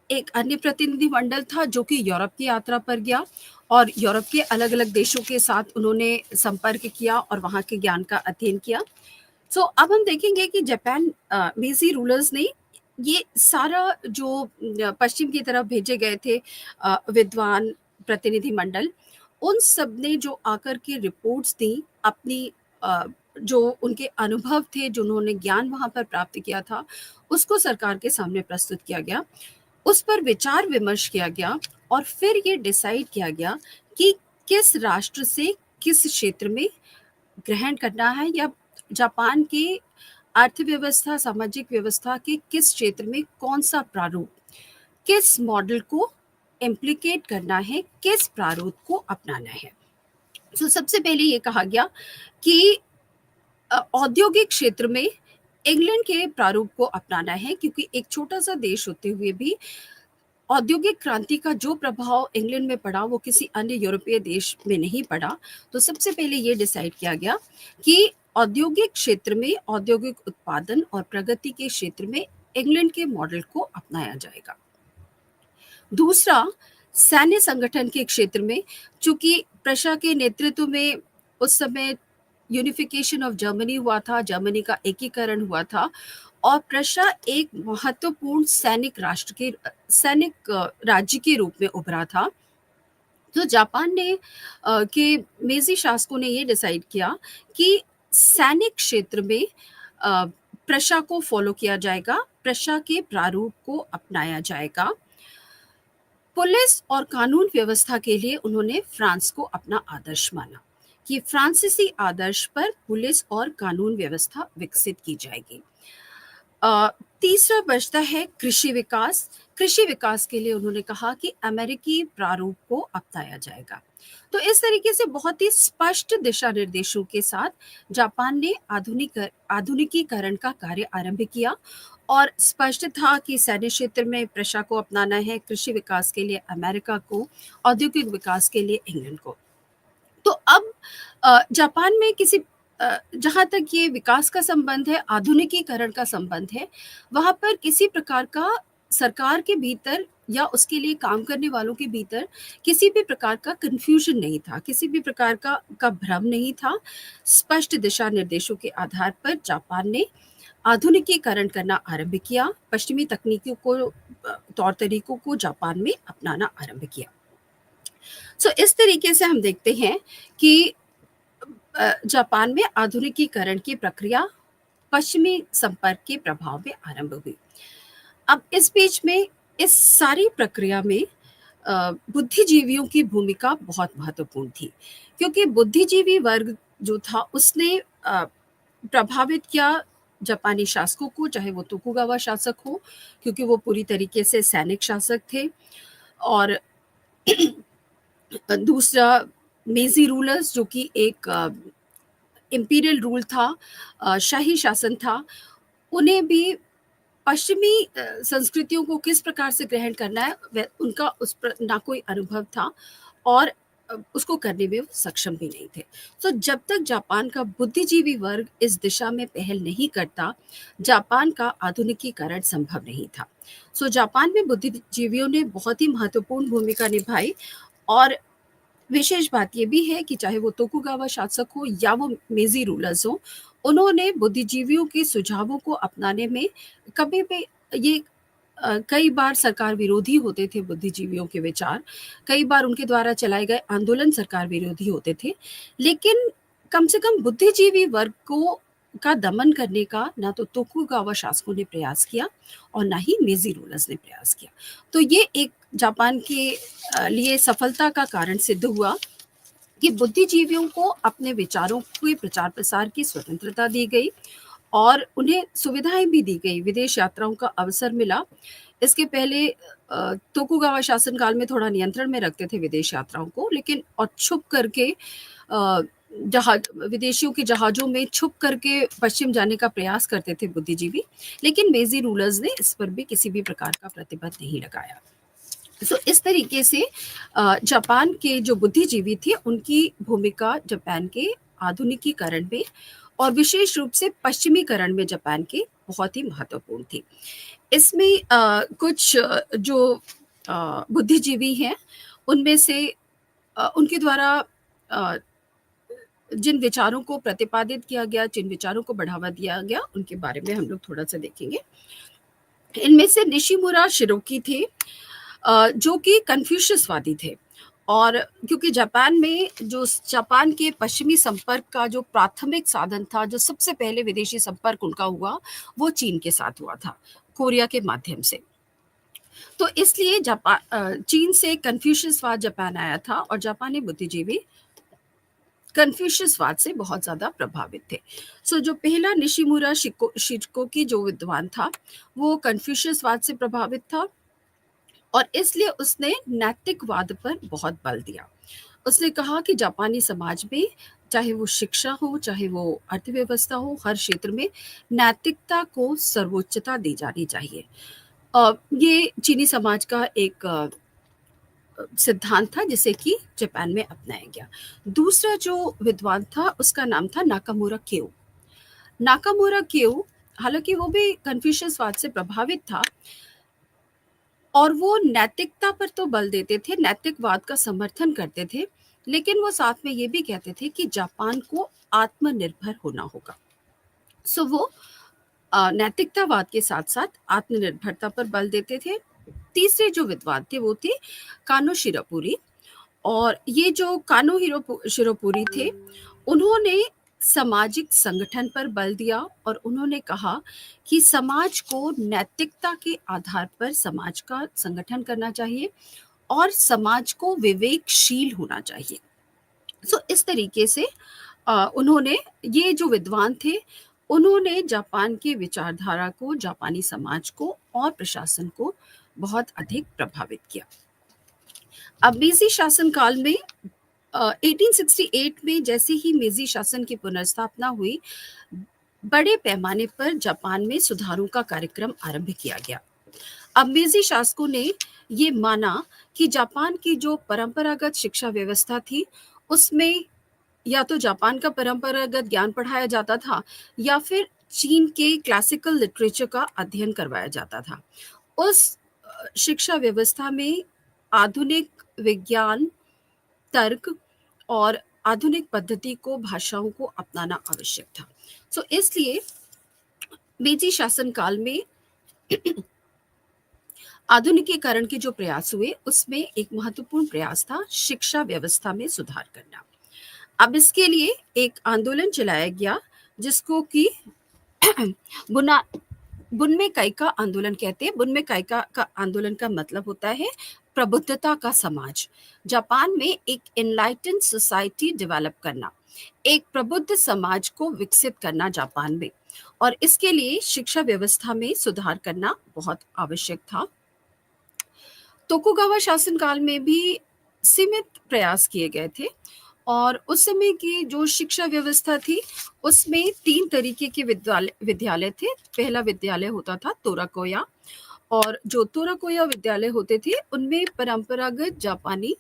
एक अन्य प्रतिनिधि मंडल था जो कि यूरोप की यात्रा पर गया और यूरोप के अलग-अलग देशों के साथ उन्होंने संपर्क किया और वहाँ के ज्ञान का अध्ययन किया। सो अब हम देखेंगे कि जापान मेजी रूलर्स ने ये सारा जो पश्चिम की तरफ भेजे गए थे विद्वान प्रतिनिधि मंडल, उन सब ने जो आकर के रिपोर्ट्स दी अपनी, जो उनके अनुभव थे, जो उन्होंने ज्ञान वहाँ पर प्राप्त किया था, उसको सरकार के सामने प्रस्तुत किया गया। उस पर विचार विमर्श किया गया और फिर ये डिसाइड किया गया कि किस राष्ट्र से किस क्षेत्र में ग्रहण करना है, या जापान की अर्थव्यवस्था, सामाजिक व्यवस्था के किस क्षेत्र में कौन-सा प्रारूप, किस मॉडल को इम्प्लीकेट करना है, किस प्रारूप को अपनाना है। तो सबसे पहले ये कहा गया कि औद्योगिक क्षेत्र में इंग्लैंड के प्रारूप को अपनाना है, क्योंकि एक छोटा-सा देश होते हुए भी औद्योगिक क्रांति का जो प्रभाव इंग्लैंड में पड़ा वो किसी अन्य यूरोपीय देश में नहीं पड़ा। तो सबसे पहले ये डिसाइड किया गया कि औद्योगिक क्षेत्र में औद्योगिक उत्पादन और प्रगति के क्षेत्र में इंग्लैंड के मॉडल को अपनाया जाएगा। दूसरा, सैन्य संगठन के क्षेत्र में, चूंकि प्रशा के नेतृत्व में उस समय यूनिफिकेशन ऑफ जर्मनी हुआ था, जर्मनी का एकीकरण हुआ था और प्रशा एक महत्वपूर्ण सैनिक राज्य के रूप में उभरा था। तो जापान ने के मेजी शासकों ने ये डिसाइड किया कि सैनिक क्षेत्र में प्रशा को फॉलो किया जाएगा, प्रशा के प्रारूप को अपनाया जाएगा। पुलिस और कानून व्यवस्था के लिए उन्होंने फ्रांस को अपना आदर्श माना कि फ्रांसीसी आदर्श पर पुलिस और कानून व्यवस्था विकसित की जाएगी। तीसरा बचता है कृषि विकास। कृषि विकास के लिए उन्होंने कहा कि अमेरिकी प्रारूप को अपनाया जाएगा। तो इस तरीके से बहुत ही स्पष्ट दिशा निर्देशों के साथ जापान ने आधुनिकीकरण का कार्य आरंभ किया और स्पष्ट था कि सैन्य क्षेत्र में प्रशा को अपनाना है, कृषि विकास के लिए अमेरिका को, औद्योगिक विकास के लिए इंग्लैंड को। तो अब जापान में जहाँ तक ये विकास का संबंध है, आधुनिकीकरण का संबंध है, वहाँ पर किसी प्रकार का सरकार के भीतर या उसके लिए काम करने वालों के भीतर किसी भी प्रकार का कन्फ्यूजन नहीं था, किसी भी प्रकार का भ्रम नहीं था। स्पष्ट दिशा निर्देशों के आधार पर जापान ने आधुनिकीकरण करना आरंभ किया, पश्चिमी तकनीकों को, तौर तरीकों को जापान में अपनाना आरंभ किया। सो इस तरीके से हम देखते हैं कि जापान में आधुनिकीकरण की प्रक्रिया पश्चिमी संपर्क के प्रभाव में आरंभ हुई। अब इस बीच में इस सारी प्रक्रिया में बुद्धिजीवियों की भूमिका बहुत महत्वपूर्ण थी, क्योंकि बुद्धिजीवी वर्ग जो था उसने प्रभावित किया जापानी शासकों को, चाहे वो तोकुगावा शासक हो, क्योंकि वो पूरी तरीके से सैनिक शासक थे, और दूसरा मेजी रूलर्स जो कि एक इम्पीरियल रूल था, शाही शासन था, उन्हें भी पश्चिमी संस्कृतियों को किस प्रकार से ग्रहण करना है उनका उस पर ना कोई अनुभव था, और उसको करने में वो सक्षम भी नहीं थे। तो जब तक जापान का बुद्धिजीवी वर्ग इस दिशा में पहल नहीं करता, जापान का आधुनिकीकरण संभव नहीं था। जापान में बुद्धिजीवियों ने बहुत ही महत्वपूर्ण भूमिका निभाई, और विशेष बात ये भी है कि चाहे वो तोकुगावा शासक हो या वो मेजी रूलर्स हो, उन्होंने बुद्धिजीवियों के सुझावों को अपनाने में कभी भी ये कई बार सरकार विरोधी होते थे बुद्धिजीवियों के विचार, कई बार उनके द्वारा चलाए गए आंदोलन सरकार विरोधी होते थे, लेकिन कम से कम बुद्धिजीवी वर्ग को का दमन करने का ना तो तोकुगावा शासकों ने प्रयास किया और ना ही मेजी रूलर्स ने प्रयास किया। तो ये एक जापान के लिए सफलता का कारण सिद्ध हुआ कि बुद्धिजीवियों को अपने विचारों के प्रचार प्रसार की स्वतंत्रता दी गई और उन्हें सुविधाएं भी दी गई, विदेश यात्राओं का अवसर मिला। इसके पहले तोकुगावा शासन काल में थोड़ा नियंत्रण में रखते थे विदेश यात्राओं को, लेकिन और छुप करके जहाज विदेशियों के जहाज़ों में छुप करके पश्चिम जाने का प्रयास करते थे बुद्धिजीवी, लेकिन मेजी रूलर्स ने इस पर भी किसी भी प्रकार का प्रतिबंध नहीं लगाया। इस तरीके से जापान के जो बुद्धिजीवी थे उनकी भूमिका जापान के आधुनिकीकरण में और विशेष रूप से पश्चिमीकरण में जापान के बहुत ही महत्वपूर्ण थी। इसमें कुछ जो बुद्धिजीवी हैं उनमें से उनके द्वारा जिन विचारों को प्रतिपादित किया गया, जिन विचारों को बढ़ावा दिया गया, उनके बारे में हम लोग थोड़ा सा देखेंगे। इनमें से निशिमुरा शिरोकी थे, जो कि कन्फ्यूशियसवादी थे, और क्योंकि जापान में जो जापान के पश्चिमी संपर्क का जो प्राथमिक साधन था, जो सबसे पहले विदेशी संपर्क उनका हुआ, वो चीन के साथ हुआ था, कोरिया के माध्यम से। तो इसलिए चीन से कन्फ्यूशियसवाद जापान आया था और जापानी बुद्धिजीवी कन्फ्यूशियसवाद से बहुत ज़्यादा प्रभावित थे। जो पहला निशिमुरा शिकोकी जो विद्वान था, वो कन्फ्यूशियसवाद से प्रभावित था और इसलिए उसने नैतिकवाद पर बहुत बल दिया। उसने कहा कि जापानी समाज में चाहे वो शिक्षा हो, चाहे वो अर्थव्यवस्था हो, हर क्षेत्र में नैतिकता को सर्वोच्चता दी जानी चाहिए। ये चीनी समाज का एक सिद्धांत था जिसे कि जापान में अपनाया गया। दूसरा जो विद्वान था उसका नाम था नाकामुरा क्यो। नाकामुरा क्यो हालांकि वो भी कन्फ्यूशियसवाद से प्रभावित था और वो नैतिकता पर तो बल देते थे, नैतिकवाद का समर्थन करते थे, लेकिन वो साथ में ये भी कहते थे कि जापान को आत्मनिर्भर होना होगा। वो नैतिकतावाद के साथ साथ आत्मनिर्भरता पर बल देते थे। तीसरे जो विद्वान थे वो थे कानो शिरोपुरी, और ये जो कानो शिरोपुरी थे उन्होंने सामाजिक संगठन पर बल दिया और उन्होंने कहा कि समाज को नैतिकता के आधार पर समाज का संगठन करना चाहिए और समाज को विवेकशील होना चाहिए। इस तरीके से उन्होंने, ये जो विद्वान थे, उन्होंने जापान की विचारधारा को, जापानी समाज को और प्रशासन को बहुत अधिक प्रभावित किया। अब मेजी शासन काल में 1868 में जैसे ही मेजी शासन की पुनर्स्थापना हुई, बड़े पैमाने पर जापान में सुधारों का कार्यक्रम आरंभ किया गया। अब मेजी शासकों ने ये माना कि जापान की जो परंपरागत शिक्षा व्यवस्था थी उसमें या तो जापान का परंपरागत ज्ञान पढ़ाया जाता था या फिर चीन के क्लासिकल लिटरेचर का अध्ययन करवाया जाता था। उस शिक्षा व्यवस्था में आधुनिक विज्ञान, तर्क और आधुनिक पद्धति को, भाषाओं को अपनाना आवश्यक था। इसलिए मेजी शासन काल में आधुनिकीकरण के जो प्रयास हुए उसमें एक महत्वपूर्ण प्रयास था शिक्षा व्यवस्था में सुधार करना। अब इसके लिए एक आंदोलन चलाया गया जिसको कि बुनमे काइका आंदोलन कहते हैं। बुनमे काइका का आंदोलन का मतलब होता है प्रबुद्धता का समाज। जापान में एक एनलाइटेंड सोसाइटी डेवलप करना, एक प्रबुद्ध समाज को विकसित करना जापान में, और इसके लिए शिक्षा व्यवस्था में सुधार करना बहुत आवश्यक था। तोकुगावा शासन काल में भी सीमित प्रयास किए गए थे और उस समय की जो शिक्षा व्यवस्था थी उसमें 3 तरीके के विद्यालय थे। पहला विद्यालय होता था तोराकोया, और जो तोराकोया विद्यालय होते थे उनमें परंपरागत जापानी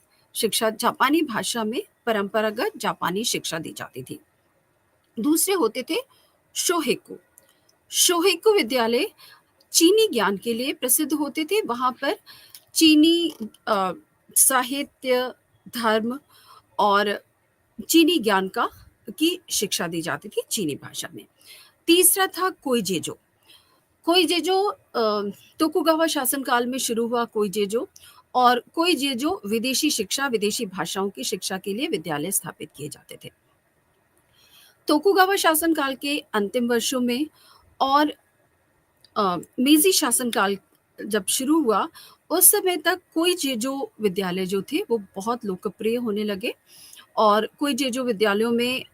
भाषा में परंपरागत जापानी शिक्षा दी जाती थी। दूसरे होते थे शोहेकु। शोहेकु विद्यालय चीनी ज्ञान के लिए प्रसिद्ध होते थे। वहाँ पर चीनी साहित्य, धर्म और चीनी ज्ञान की शिक्षा दी जाती थी चीनी भाषा में। तीसरा था कोइजेजो। कोइजेजो तोकुगावा शासनकाल में शुरू हुआ कोइजेजो, और कोइजेजो विदेशी भाषाओं की शिक्षा के लिए विद्यालय स्थापित किए जाते थे। तोकुगावा शासनकाल के अंतिम वर्षों में और मेजी शासनकाल जब शुरू हुआ उस समय तक कोइजेजो विद्यालय जो थे वो बहुत लोकप्रिय होने लगे, और कोइजेजो विद्यालयों में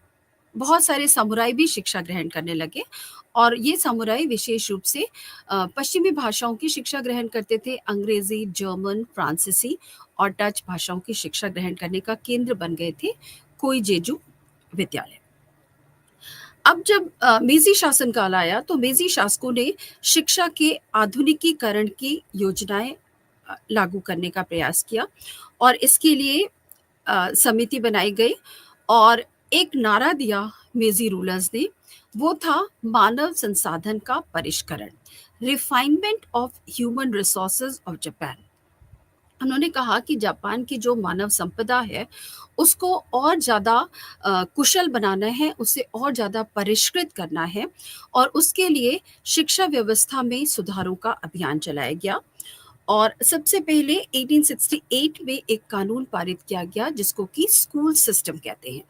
बहुत सारे समुराई भी शिक्षा ग्रहण करने लगे, और ये समुराई विशेष रूप से पश्चिमी भाषाओं की शिक्षा ग्रहण करते थे। अंग्रेजी, जर्मन, फ्रांसीसी और डच भाषाओं की शिक्षा ग्रहण करने का केंद्र बन गए थे कोइजेजो विद्यालय। अब जब मेजी शासनकाल आया तो मेजी शासकों ने शिक्षा के आधुनिकीकरण की योजनाएं लागू करने का प्रयास किया, और इसके लिए समिति बनाई गई, और एक नारा दिया मेजी रूलर्स ने, वो था मानव संसाधन का परिष्करण, refinement of human resources of Japan. उन्होंने कहा कि जापान की जो मानव संपदा है उसको और ज़्यादा कुशल बनाना है, उसे और ज़्यादा परिष्कृत करना है, और उसके लिए शिक्षा व्यवस्था में सुधारों का अभियान चलाया गया। और सबसे पहले 1868 में एक कानून पारित किया गया जिसको कि स्कूल सिस्टम कहते हैं।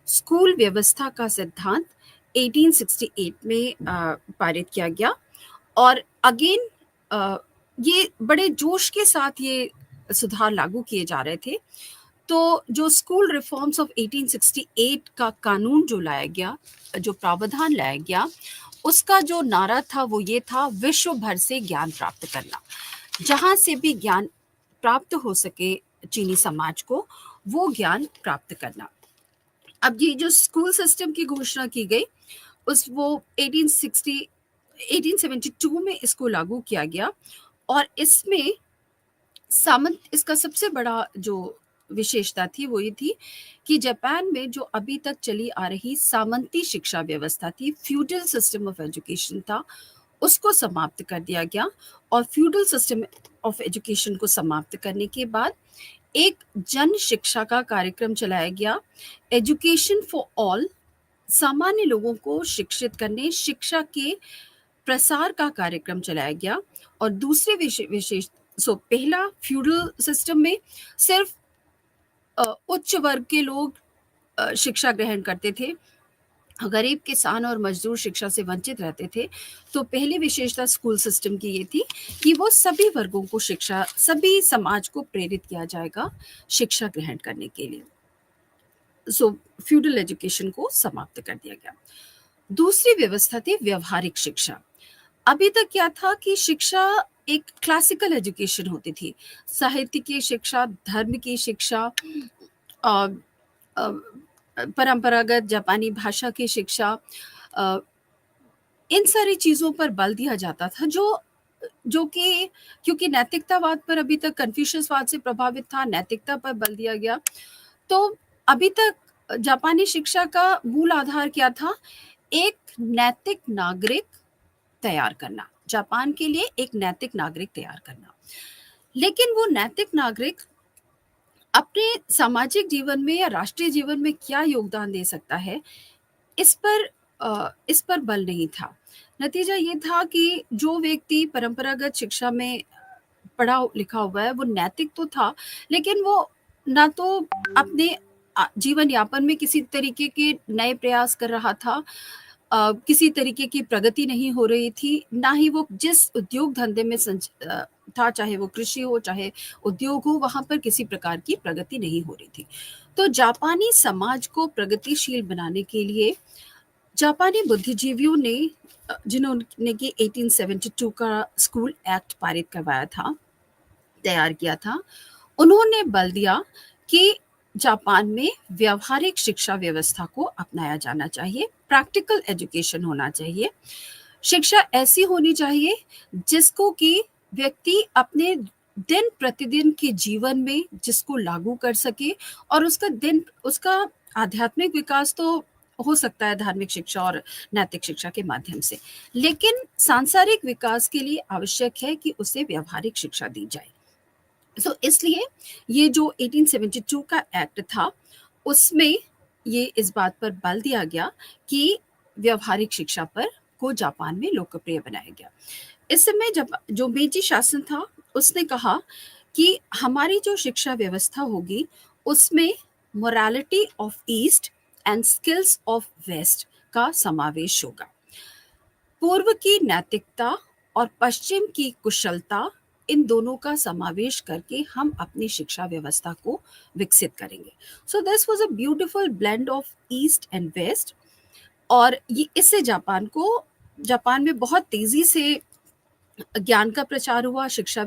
स्कूल व्यवस्था का सिद्धांत 1868 में पारित किया गया, और अगेन ये बड़े जोश के साथ ये सुधार लागू किए जा रहे थे। तो जो स्कूल रिफॉर्म्स ऑफ 1868 का कानून जो लाया गया, जो प्रावधान लाया गया, उसका जो नारा था वो ये था, विश्व भर से ज्ञान प्राप्त करना। जहाँ से भी ज्ञान प्राप्त हो सके चीनी समाज को, वो ज्ञान प्राप्त करना। अब ये जो स्कूल सिस्टम की घोषणा की गई वो 1872 में इसको लागू किया गया, और इसमें इसका सबसे बड़ा जो विशेषता थी वो ये थी कि जापान में जो अभी तक चली आ रही सामंती शिक्षा व्यवस्था थी, फ्यूडल सिस्टम ऑफ एजुकेशन था, उसको समाप्त कर दिया गया। और फ्यूडल सिस्टम ऑफ एजुकेशन को समाप्त करने के बाद एक जन शिक्षा का कार्यक्रम चलाया गया, एजुकेशन फॉर ऑल। सामान्य लोगों को शिक्षित करने, शिक्षा के प्रसार का कार्यक्रम चलाया गया। और दूसरे विशेष पहला फ्यूडल सिस्टम में सिर्फ उच्च वर्ग के लोग शिक्षा ग्रहण करते थे, गरीब किसान और मजदूर शिक्षा से वंचित रहते थे। तो पहली विशेषता स्कूल सिस्टम की ये थी कि वो सभी वर्गों को सभी समाज को प्रेरित किया जाएगा शिक्षा ग्रहण करने के लिए। फ्यूडल एजुकेशन को समाप्त कर दिया गया। दूसरी व्यवस्था थी व्यवहारिक शिक्षा। अभी तक क्या था कि शिक्षा एक क्लासिकल एजुकेशन होती थी, साहित्य की शिक्षा, धर्म की शिक्षा, परंपरागत जापानी भाषा की शिक्षा, इन सारी चीज़ों पर बल दिया जाता था, जो कि क्योंकि नैतिकतावाद पर अभी तक कन्फ्यूशियसवाद से प्रभावित था, नैतिकता पर बल दिया गया। तो अभी तक जापानी शिक्षा का मूल आधार क्या था? एक नैतिक नागरिक तैयार करना, जापान के लिए एक नैतिक नागरिक तैयार करना। लेकिन वो नैतिक नागरिक अपने सामाजिक जीवन में या राष्ट्रीय जीवन में क्या योगदान दे सकता है, इस पर बल नहीं था। नतीजा ये था कि जो व्यक्ति परंपरागत शिक्षा में पढ़ा लिखा हुआ है वो नैतिक तो था, लेकिन वो ना तो अपने जीवन यापन में किसी तरीके के नए प्रयास कर रहा था, किसी तरीके की प्रगति नहीं हो रही थी, ना ही वो जिस उद्योग धंधे में था, चाहे वो कृषि हो चाहे उद्योग हो, वहाँ पर किसी प्रकार की प्रगति नहीं हो रही थी। तो जापानी समाज को प्रगतिशील बनाने के लिए जापानी बुद्धिजीवियों ने, जिन्होंने कि 1872 का स्कूल एक्ट पारित करवाया था, तैयार किया था, उन्होंने बल दिया कि जापान में व्यावहारिक शिक्षा व्यवस्था को अपनाया जाना चाहिए, प्रैक्टिकल एजुकेशन होना चाहिए। शिक्षा ऐसी होनी चाहिए जिसको कि व्यक्ति अपने दिन प्रतिदिन के जीवन में जिसको लागू कर सके, और उसका आध्यात्मिक विकास तो हो सकता है धार्मिक शिक्षा और नैतिक शिक्षा के माध्यम से, लेकिन सांसारिक विकास के लिए आवश्यक है कि उसे व्यावहारिक शिक्षा दी जाए। इसलिए ये जो 1872 का एक्ट था, उसमें ये इस बात पर बल दिया गया कि व्यावहारिक शिक्षा पर को जापान में लोकप्रिय बनाया गया। इस समय जब जो मेजी शासन था, उसने कहा कि हमारी जो शिक्षा व्यवस्था होगी उसमें morality of east and skills of west का समावेश होगा। पूर्व की नैतिकता और पश्चिम की कुशलता, इन दोनों का समावेश करके हम अपनी शिक्षा व्यवस्था को विकसित करेंगे। So this was a beautiful blend of east and west, और ये इससे जापान में बहुत तेजी से ज्ञान का प्रचार हुआ। शिक्षा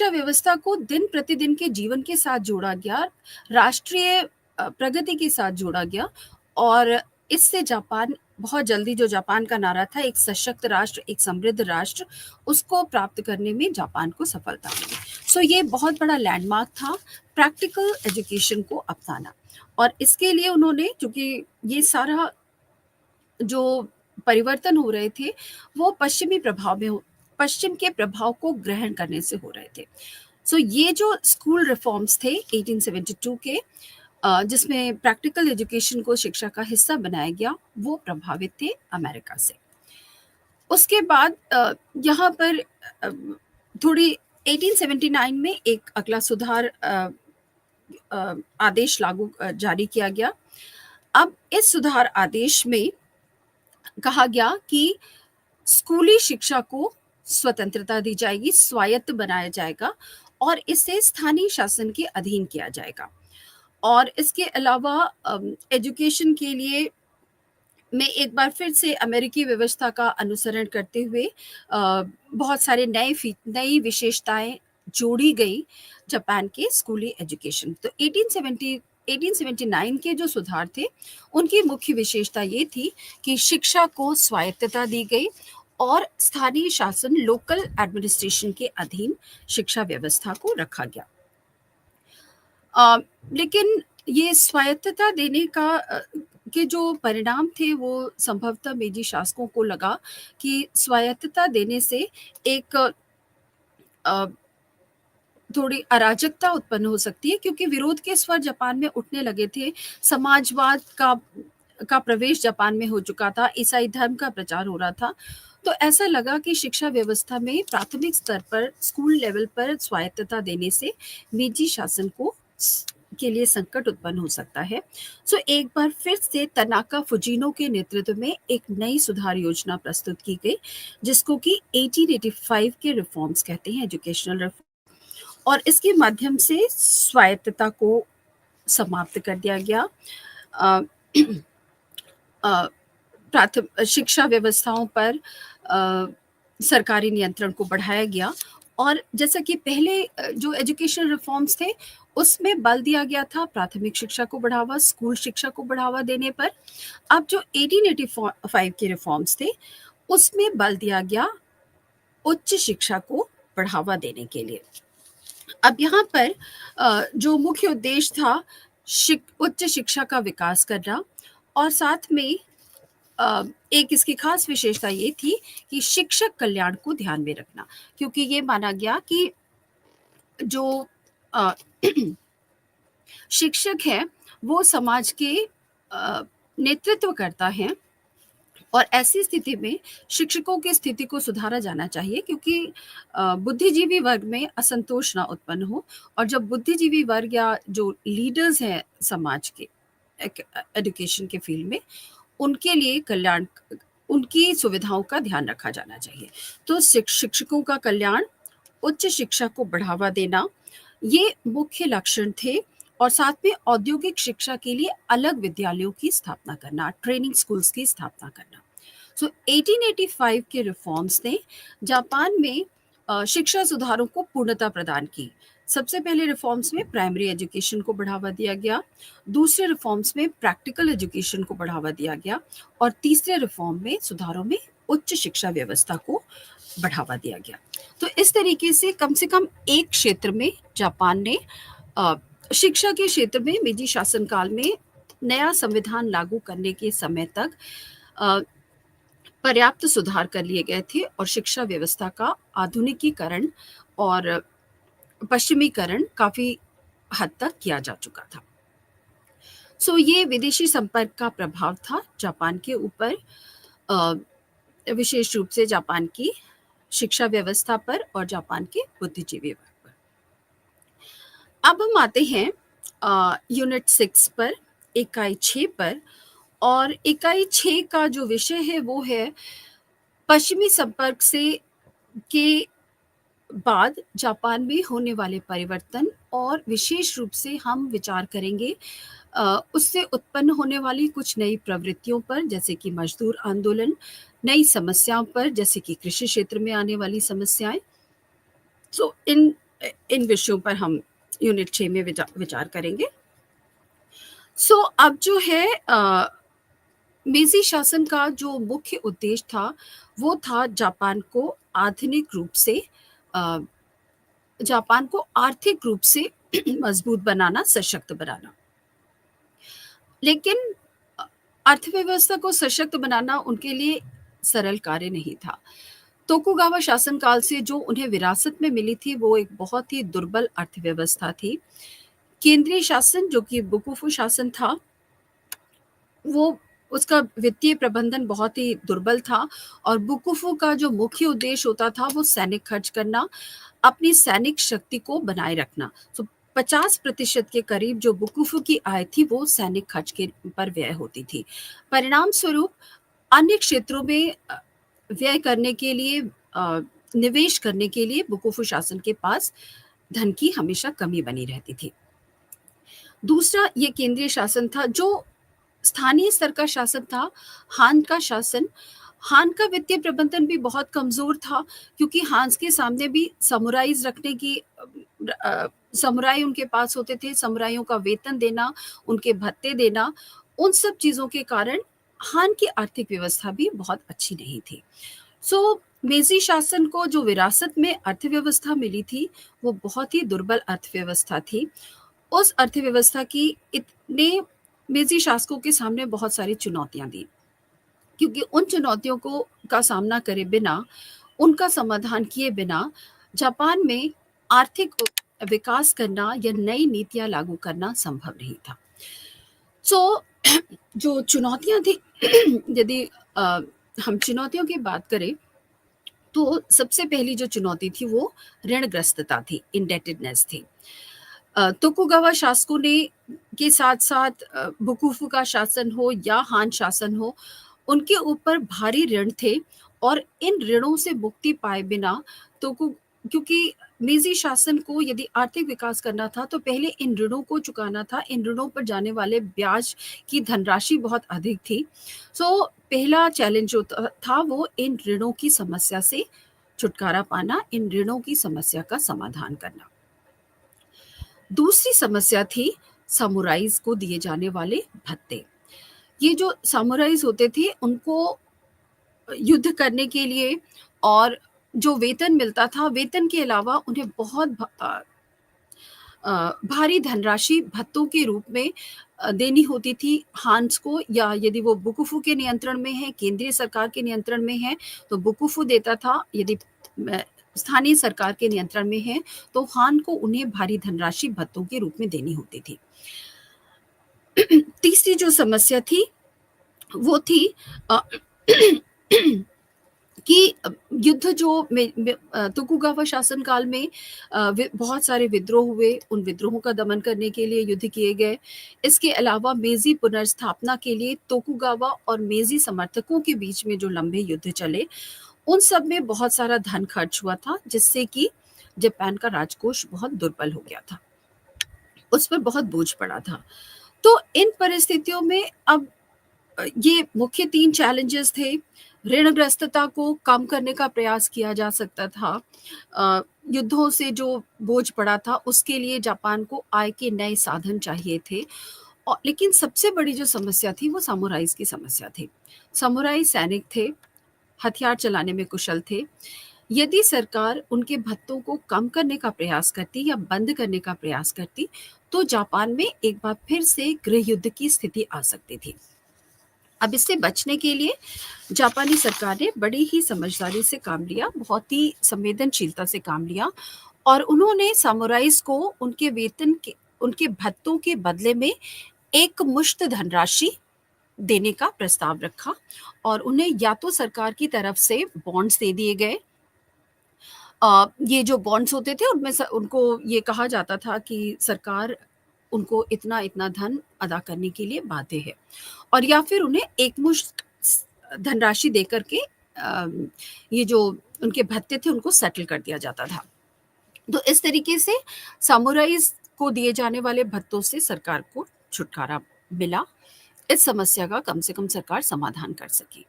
व्यवस्था को दिन प्रतिदिन के जीवन के साथ जोड़ा गया, राष्ट्रीय प्रगति के साथ जोड़ा गया, और इससे जापान बहुत जल्दी, जो जापान का नारा था एक सशक्त राष्ट्र, एक समृद्ध राष्ट्र, उसको प्राप्त करने में जापान को सफलता मिली। ये बहुत बड़ा लैंडमार्क था प्रैक्टिकल एजुकेशन को अपनाना, और इसके लिए उन्होंने, चूंकि ये सारा जो परिवर्तन हो रहे थे वो पश्चिम के प्रभाव को ग्रहण करने से हो रहे थे। ये जो स्कूल रिफॉर्म्स थे 1872 के, जिसमें प्रैक्टिकल एजुकेशन को शिक्षा का हिस्सा बनाया गया, वो प्रभावित थे अमेरिका से। उसके बाद यहाँ पर थोड़ी 1879 में एक अगला सुधार आदेश जारी किया गया। अब इस सुधार आदेश में कहा गया कि स्कूली शिक्षा को स्वतंत्रता दी जाएगी, स्वायत्त बनाया जाएगा, और इसे स्थानीय शासन के अधीन किया जाएगा। और इसके अलावा एजुकेशन के लिए मैं एक बार फिर से अमेरिकी व्यवस्था का अनुसरण करते हुए बहुत सारे नई विशेषताएं जोड़ी गई जापान के स्कूली एजुकेशन। तो 1879 के जो सुधार थे, उनकी मुख्य विशेषता ये थी कि शिक्षा को स्वायत्तता दी गई और स्थानीय शासन, लोकल एडमिनिस्ट्रेशन के अधीन शिक्षा व्यवस्था को रखा गया। लेकिन ये स्वायत्तता देने के जो परिणाम थे, वो संभवतः मेजी शासकों को लगा कि स्वायत्तता देने से एक थोड़ी अराजकता उत्पन्न हो सकती है, क्योंकि विरोध के स्वर जापान में उठने लगे थे। समाजवाद का प्रवेश जापान में हो चुका था, ईसाई धर्म का प्रचार हो रहा था। तो ऐसा लगा कि शिक्षा व्यवस्था में प्राथमिक स्तर पर, स्कूल लेवल पर स्वायत्तता देने से मेजी शासन के लिए संकट उत्पन्न हो सकता है। एक बार फिर से तनाका फुजिनो के नेतृत्व में एक नई सुधार योजना प्रस्तुत की गई, जिसको कि 1885 के रिफॉर्म्स कहते हैं, एजुकेशनल रिफॉर्म, और इसके माध्यम से स्वायत्तता को समाप्त कर दिया गया। शिक्षा व्यवस्थाओं पर सरकारी नियंत्रण को बढ़ाया गया, और जैसा कि पहले जो एजुकेशनल रिफॉर्म्स थे उसमें बल दिया गया था प्राथमिक शिक्षा को बढ़ावा, स्कूल शिक्षा को बढ़ावा देने पर। अब जो 1885 के रिफॉर्म्स थे उसमें बल दिया गया उच्च शिक्षा को बढ़ावा देने के लिए। अब यहाँ पर जो मुख्य उद्देश्य था उच्च शिक्षा का विकास करना, और साथ में एक इसकी खास विशेषता ये थी कि शिक्षक कल्याण को ध्यान में रखना, क्योंकि ये माना गया कि जो शिक्षक है वो समाज के नेतृत्व करता है, और ऐसी स्थिति में शिक्षकों की स्थिति को सुधारा जाना चाहिए, क्योंकि बुद्धिजीवी वर्ग में असंतोष ना उत्पन्न हो, और जब बुद्धिजीवी वर्ग या जो लीडर्स हैं समाज के एजुकेशन के फील्ड में, उनके लिए उनकी सुविधाओं का ध्यान रखा जाना चाहिए। तो शिक्षकों का कल्याण, उच्च शिक्षा को बढ़ावा देना, ये मुख्य लक्षण थे, और साथ में औद्योगिक शिक्षा के लिए अलग विद्यालयों की स्थापना करना, ट्रेनिंग स्कूल्स की स्थापना करना। 1885 के रिफॉर्म्स ने जापान में शिक्षा सुधारों को पूर्णता प्रदान की। सबसे पहले रिफॉर्म्स में प्राइमरी एजुकेशन को बढ़ावा दिया गया, दूसरे रिफॉर्म्स में प्रैक्टिकल एजुकेशन को बढ़ावा दिया गया और तीसरे रिफॉर्म में सुधारों में उच्च शिक्षा व्यवस्था को बढ़ावा दिया गया। तो इस तरीके से कम एक क्षेत्र में जापान ने शिक्षा के क्षेत्र में मेजी शासनकाल में नया संविधान लागू करने के समय तक पर्याप्त सुधार कर लिए गए थे और शिक्षा व्यवस्था का आधुनिकीकरण और पश्चिमीकरण काफी हद तक किया जा चुका था। ये विदेशी संपर्क का प्रभाव था जापान के ऊपर, विशेष रूप से जापान की शिक्षा व्यवस्था पर और जापान के बुद्धिजीवी पर। अब हम आते हैं यूनिट 6 पर, इकाई 6 पर, और इकाई 6 का जो विषय है वो है पश्चिमी संपर्क से के बाद जापान में होने वाले परिवर्तन, और विशेष रूप से हम विचार करेंगे उससे उत्पन्न होने वाली कुछ नई प्रवृत्तियों पर, जैसे कि मजदूर आंदोलन, नई समस्याओं पर जैसे कि कृषि क्षेत्र में आने वाली समस्याएं। इन विषयों पर हम यूनिट 6 में विचार करेंगे। अब जो है मेजी शासन का जो मुख्य उद्देश्य था वो था जापान को आर्थिक रूप से मजबूत बनाना, सशक्त बनाना। लेकिन अर्थव्यवस्था को सशक्त बनाना उनके लिए सरल कार्य नहीं था। तोकुगावा शासनकाल से जो उन्हें विरासत में मिली थी वो एक बहुत ही दुर्बल अर्थव्यवस्था थी। केंद्रीय शासन जो कि बुकुफु शासन था, वो उसका वित्तीय प्रबंधन बहुत ही दुर्बल था और बुकुफु का जो मुख्य उद्देश्य होता था वो सैनिक खर्च करना, अपनी सैनिक शक्ति को बनाए रखना। 50% के करीब जो बुकुफु की आय थी वो सैनिक खर्च के पर व्यय होती थी। परिणाम स्वरूप अन्य क्षेत्रों में व्यय करने के लिए, निवेश करने के लिए बुकुफु शासन के पास धन की हमेशा कमी बनी रहती थी। दूसरा ये केंद्रीय शासन था। जो स्थानीय स्तर का शासन था, हान का शासन, हान का वित्तीय प्रबंधन भी बहुत कमजोर था, क्योंकि हान्स के सामने भी समुराइज रखने की, समुराई उनके पास होते थे, समुराइयों का वेतन देना, उनके भत्ते देना, उन सब चीजों के कारण हान की आर्थिक व्यवस्था भी बहुत अच्छी नहीं थी। मेजी शासन को जो विरासत में अर्थव्यवस्था मिली थी वो बहुत ही दुर्बल अर्थव्यवस्था थी। उस अर्थव्यवस्था की इतने मेजी शासकों के सामने बहुत सारी चुनौतियां दी, क्योंकि उन चुनौतियों का सामना करे बिना, उनका समाधान किए बिना जापान में आर्थिक विकास करना या नई नीतियां लागू करना संभव नहीं था। जो चुनौतियां थी, यदि हम चुनौतियों की बात करें तो सबसे पहली जो चुनौती थी वो ऋणग्रस्तता थी, इंडेटेडनेस थी। तोकुगावा शासकों ने के साथ साथ बुकुफु का शासन हो या हान शासन हो, उनके ऊपर भारी ऋण थे और इन ऋणों से मुक्ति पाए बिना क्योंकि मेजी शासन को यदि आर्थिक विकास करना था तो पहले इन ऋणों को चुकाना था। इन ऋणों पर जाने वाले ब्याज की धनराशि बहुत अधिक थी। पहला चैलेंज जो था वो इन ऋणों की समस्या से छुटकारा पाना, इन ऋणों की समस्या का समाधान करना। दूसरी समस्या थी सामुराइज को दिए जाने वाले भत्ते। ये जो सामुराइज होते थे उनको युद्ध करने के लिए और जो वेतन मिलता था, वेतन के अलावा उन्हें बहुत भारी धनराशि भत्तों के रूप में देनी होती थी हान्स को, या यदि वो बुकुफु के नियंत्रण में है, केंद्रीय सरकार के नियंत्रण में है तो बुकुफु देता था, यदि स्थानीय सरकार के नियंत्रण में है तो हान को उन्हें भारी धनराशि भत्तों के रूप में देनी होती थी। तीसरी जो समस्या थी वो थी कि युद्ध जो तोकुगावा शासनकाल में बहुत सारे विद्रोह हुए, उन विद्रोहों का दमन करने के लिए युद्ध किए गए। इसके अलावा मेजी पुनर्स्थापना के लिए तोकुगावा और मेजी समर्थकों के बीच में जो लंबे युद्ध चले, उन सब में बहुत सारा धन खर्च हुआ था, जिससे कि जापान का राजकोष बहुत दुर्बल हो गया था, उस पर बहुत बोझ पड़ा था। तो इन परिस्थितियों में अब ये मुख्य 3 चैलेंजेस थे, ऋणग्रस्तता को कम करने का प्रयास किया जा सकता था। युद्धों से जो बोझ पड़ा था उसके लिए जापान को आय के नए साधन चाहिए थे। और लेकिन सबसे बड़ी जो समस्या थी वो सामुराइज़ की समस्या थी। समुराई सैनिक थे, हथियार चलाने में कुशल थे। यदि सरकार उनके भत्तों को कम करने का प्रयास करती या बंद करने का प्रयास करती, तो जापान में एक बार फिर से गृह युद्ध की स्थिति आ सकती थी। अब इससे बचने के लिए जापानी सरकार ने बड़ी ही समझदारी से काम लिया, बहुत ही संवेदनशीलता से काम लिया और उन्होंने सामुराइज़ को उनके भत्तों के बदले में एक मुश्त धनराशि देने का प्रस्ताव रखा और उन्हें या तो सरकार की तरफ से बॉन्ड्स दे दिए गए। ये जो बॉन्ड्स होते थे उनमें उनको ये कहा जाता था कि सरकार उनको इतना-इतना धन अदा करने के लिए बाध्य है और या फिर उन्हें एकमुश्त धनराशि देकर के ये जो उनके भत्ते थे उनको सेटल कर दिया जाता था। तो इस तरीके से सामुराइज़ को दिए जाने वाले भत्तों से सरकार को छुटकारा मिला। इस समस्या का कम से कम सरकार समाधान कर सकी।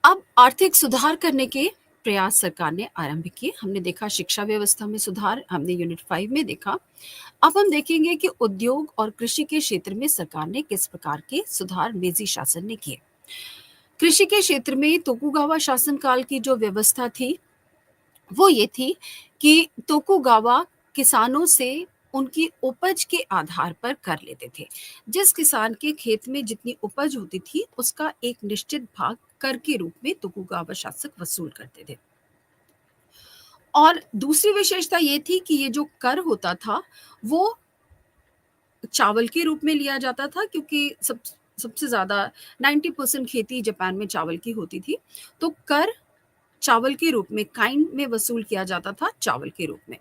अब आर्थिक सुधार करने के प्रयास सरकार ने आरंभ किए। हमने देखा शिक्षा व्यवस्था में सुधार, हमने यूनिट 5 में देखा। अब हम देखेंगे कि उद्योग और कृषि के क्षेत्र में सरकार ने किस प्रकार के सुधार मेजी शासन ने किए। कृषि के क्षेत्र में तोकुगावा शासनकाल की जो व्यवस्था थी, वो ये थी कि तोकुगावा किसानों से उनकी उपज के आधार पर कर लेते थे। जिस किसान के खेत में जितनी उपज होती थी, उसका एक निश्चित भाग कर के रूप में तोकुगावा शासक वसूल करते थे। और दूसरी विशेषता ये थी कि ये जो कर होता था, वो चावल के रूप में लिया जाता था क्योंकि सबसे ज़्यादा 90% खेती जापान में चावल की होती थी। तो कर चावल के रूप में काइन में वसूल किया जाता था चावल के रूप में।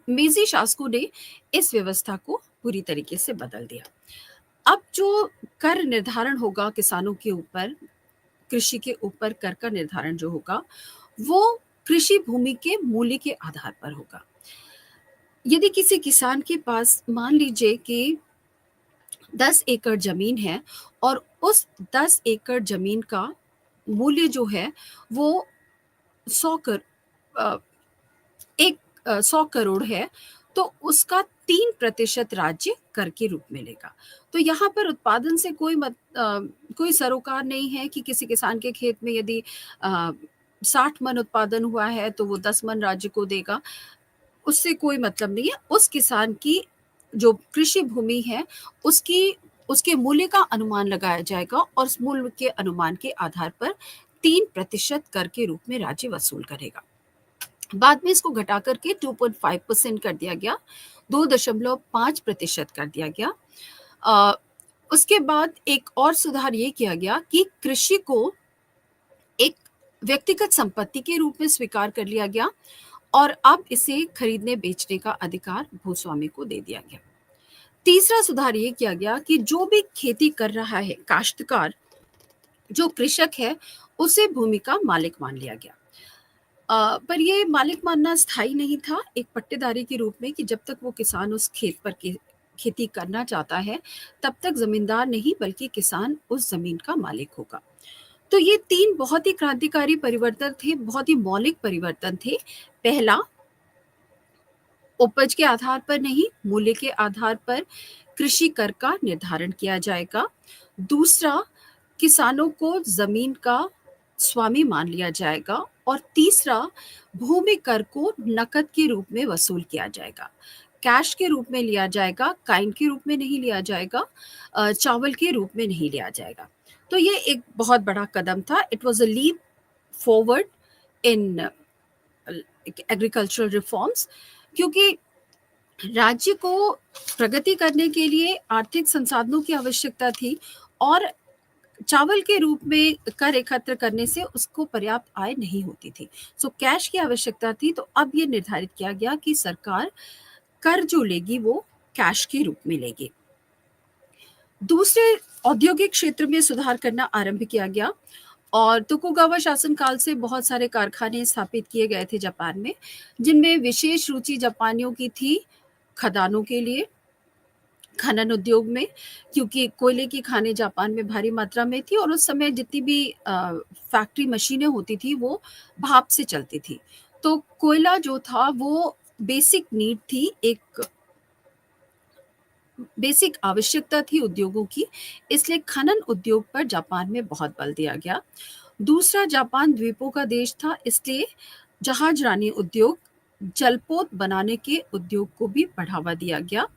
मेजी शासकों ने इस व्यवस्था को पूरी तरीके से बदल दिया। अब जो कर निर्धारण होगा किसानों के ऊपर, कृषि के ऊपर कर का निर्धारण जो होगा, वो कृषि भूमि के मूल्य के आधार पर होगा। यदि किसी किसान के पास मान लीजिए कि 10 एकड़ ज़मीन है और उस 10 एकड़ ज़मीन का मूल्य जो है वो 100 कर अ, 100 करोड़ है, तो उसका 3% राज्य कर के रूप में लेगा। तो यहाँ पर उत्पादन से कोई सरोकार नहीं है कि किसी किसान के खेत में यदि 60 मन उत्पादन हुआ है तो वो 10 मन राज्य को देगा। उससे कोई मतलब नहीं है। उस किसान की जो कृषि भूमि है उसकी उसके मूल्य का अनुमान लगाया जाएगा और उस मूल्य के अनुमान के आधार पर 3% कर के रूप में राज्य वसूल करेगा। बाद में इसको घटा करके 2.5% कर दिया गया, 2.5% कर दिया गया। अ, उसके बाद एक और सुधार ये किया गया कि कृषि को एक व्यक्तिगत संपत्ति के रूप में स्वीकार कर लिया गया और अब इसे खरीदने बेचने का अधिकार भूस्वामी को दे दिया गया। तीसरा सुधार ये किया गया कि जो भी खेती कर रहा है काश्तकार, जो कृषक है, उसे भूमि का मालिक मान लिया गया। पर ये मालिक मानना स्थायी नहीं था, एक पट्टेदारी के रूप में कि जब तक वो किसान उस खेत पर खेती करना चाहता है, तब तक ज़मींदार नहीं बल्कि किसान उस ज़मीन का मालिक होगा। तो ये 3 बहुत ही क्रांतिकारी परिवर्तन थे, बहुत ही मौलिक परिवर्तन थे। पहला, उपज के आधार पर नहीं, मूल्य के आधार पर कृषि कर का निर्धारण किया जाएगा। दूसरा, किसानों को ज़मीन का स्वामी मान लिया जाएगा और तीसरा, भूमि कर को नकद के रूप में वसूल किया जाएगा। कैश के रूप में लिया जाएगा, काइन के रूप में नहीं लिया जाएगा, चावल के रूप में नहीं लिया जाएगा। तो ये एक बहुत बड़ा कदम था। It was a leap forward in agricultural reforms क्योंकि राज्य को प्रगति करने के लिए आर्थिक संसाधनों की आवश्यकता थी और चावल के रूप में कर एकत्र करने से उसको पर्याप्त आय नहीं होती थी। सो कैश की आवश्यकता थी, तो अब ये निर्धारित किया गया कि सरकार कर जो लेगी वो कैश के रूप में लेगी। दूसरे, औद्योगिक क्षेत्र में सुधार करना आरंभ किया गया और तोकुगावा शासनकाल से बहुत सारे कारखाने स्थापित किए गए थे जापान में, जिनमें विशेष रुचि जापानियों की थी खदानों के लिए। खनन उद्योग में, क्योंकि कोयले की खानें जापान में भारी मात्रा में थी और उस समय जितनी भी फैक्ट्री मशीनें होती थी वो भाप से चलती थी। तो कोयला जो था वो बेसिक नीड थी, एक बेसिक आवश्यकता थी उद्योगों की, इसलिए खनन उद्योग पर जापान में बहुत बल दिया गया। दूसरा, जापान द्वीपों का देश था, इसलिए जहाजरानी उद्योग, जलपोत बनाने के उद्योग को भी बढ़ावा दिया गया।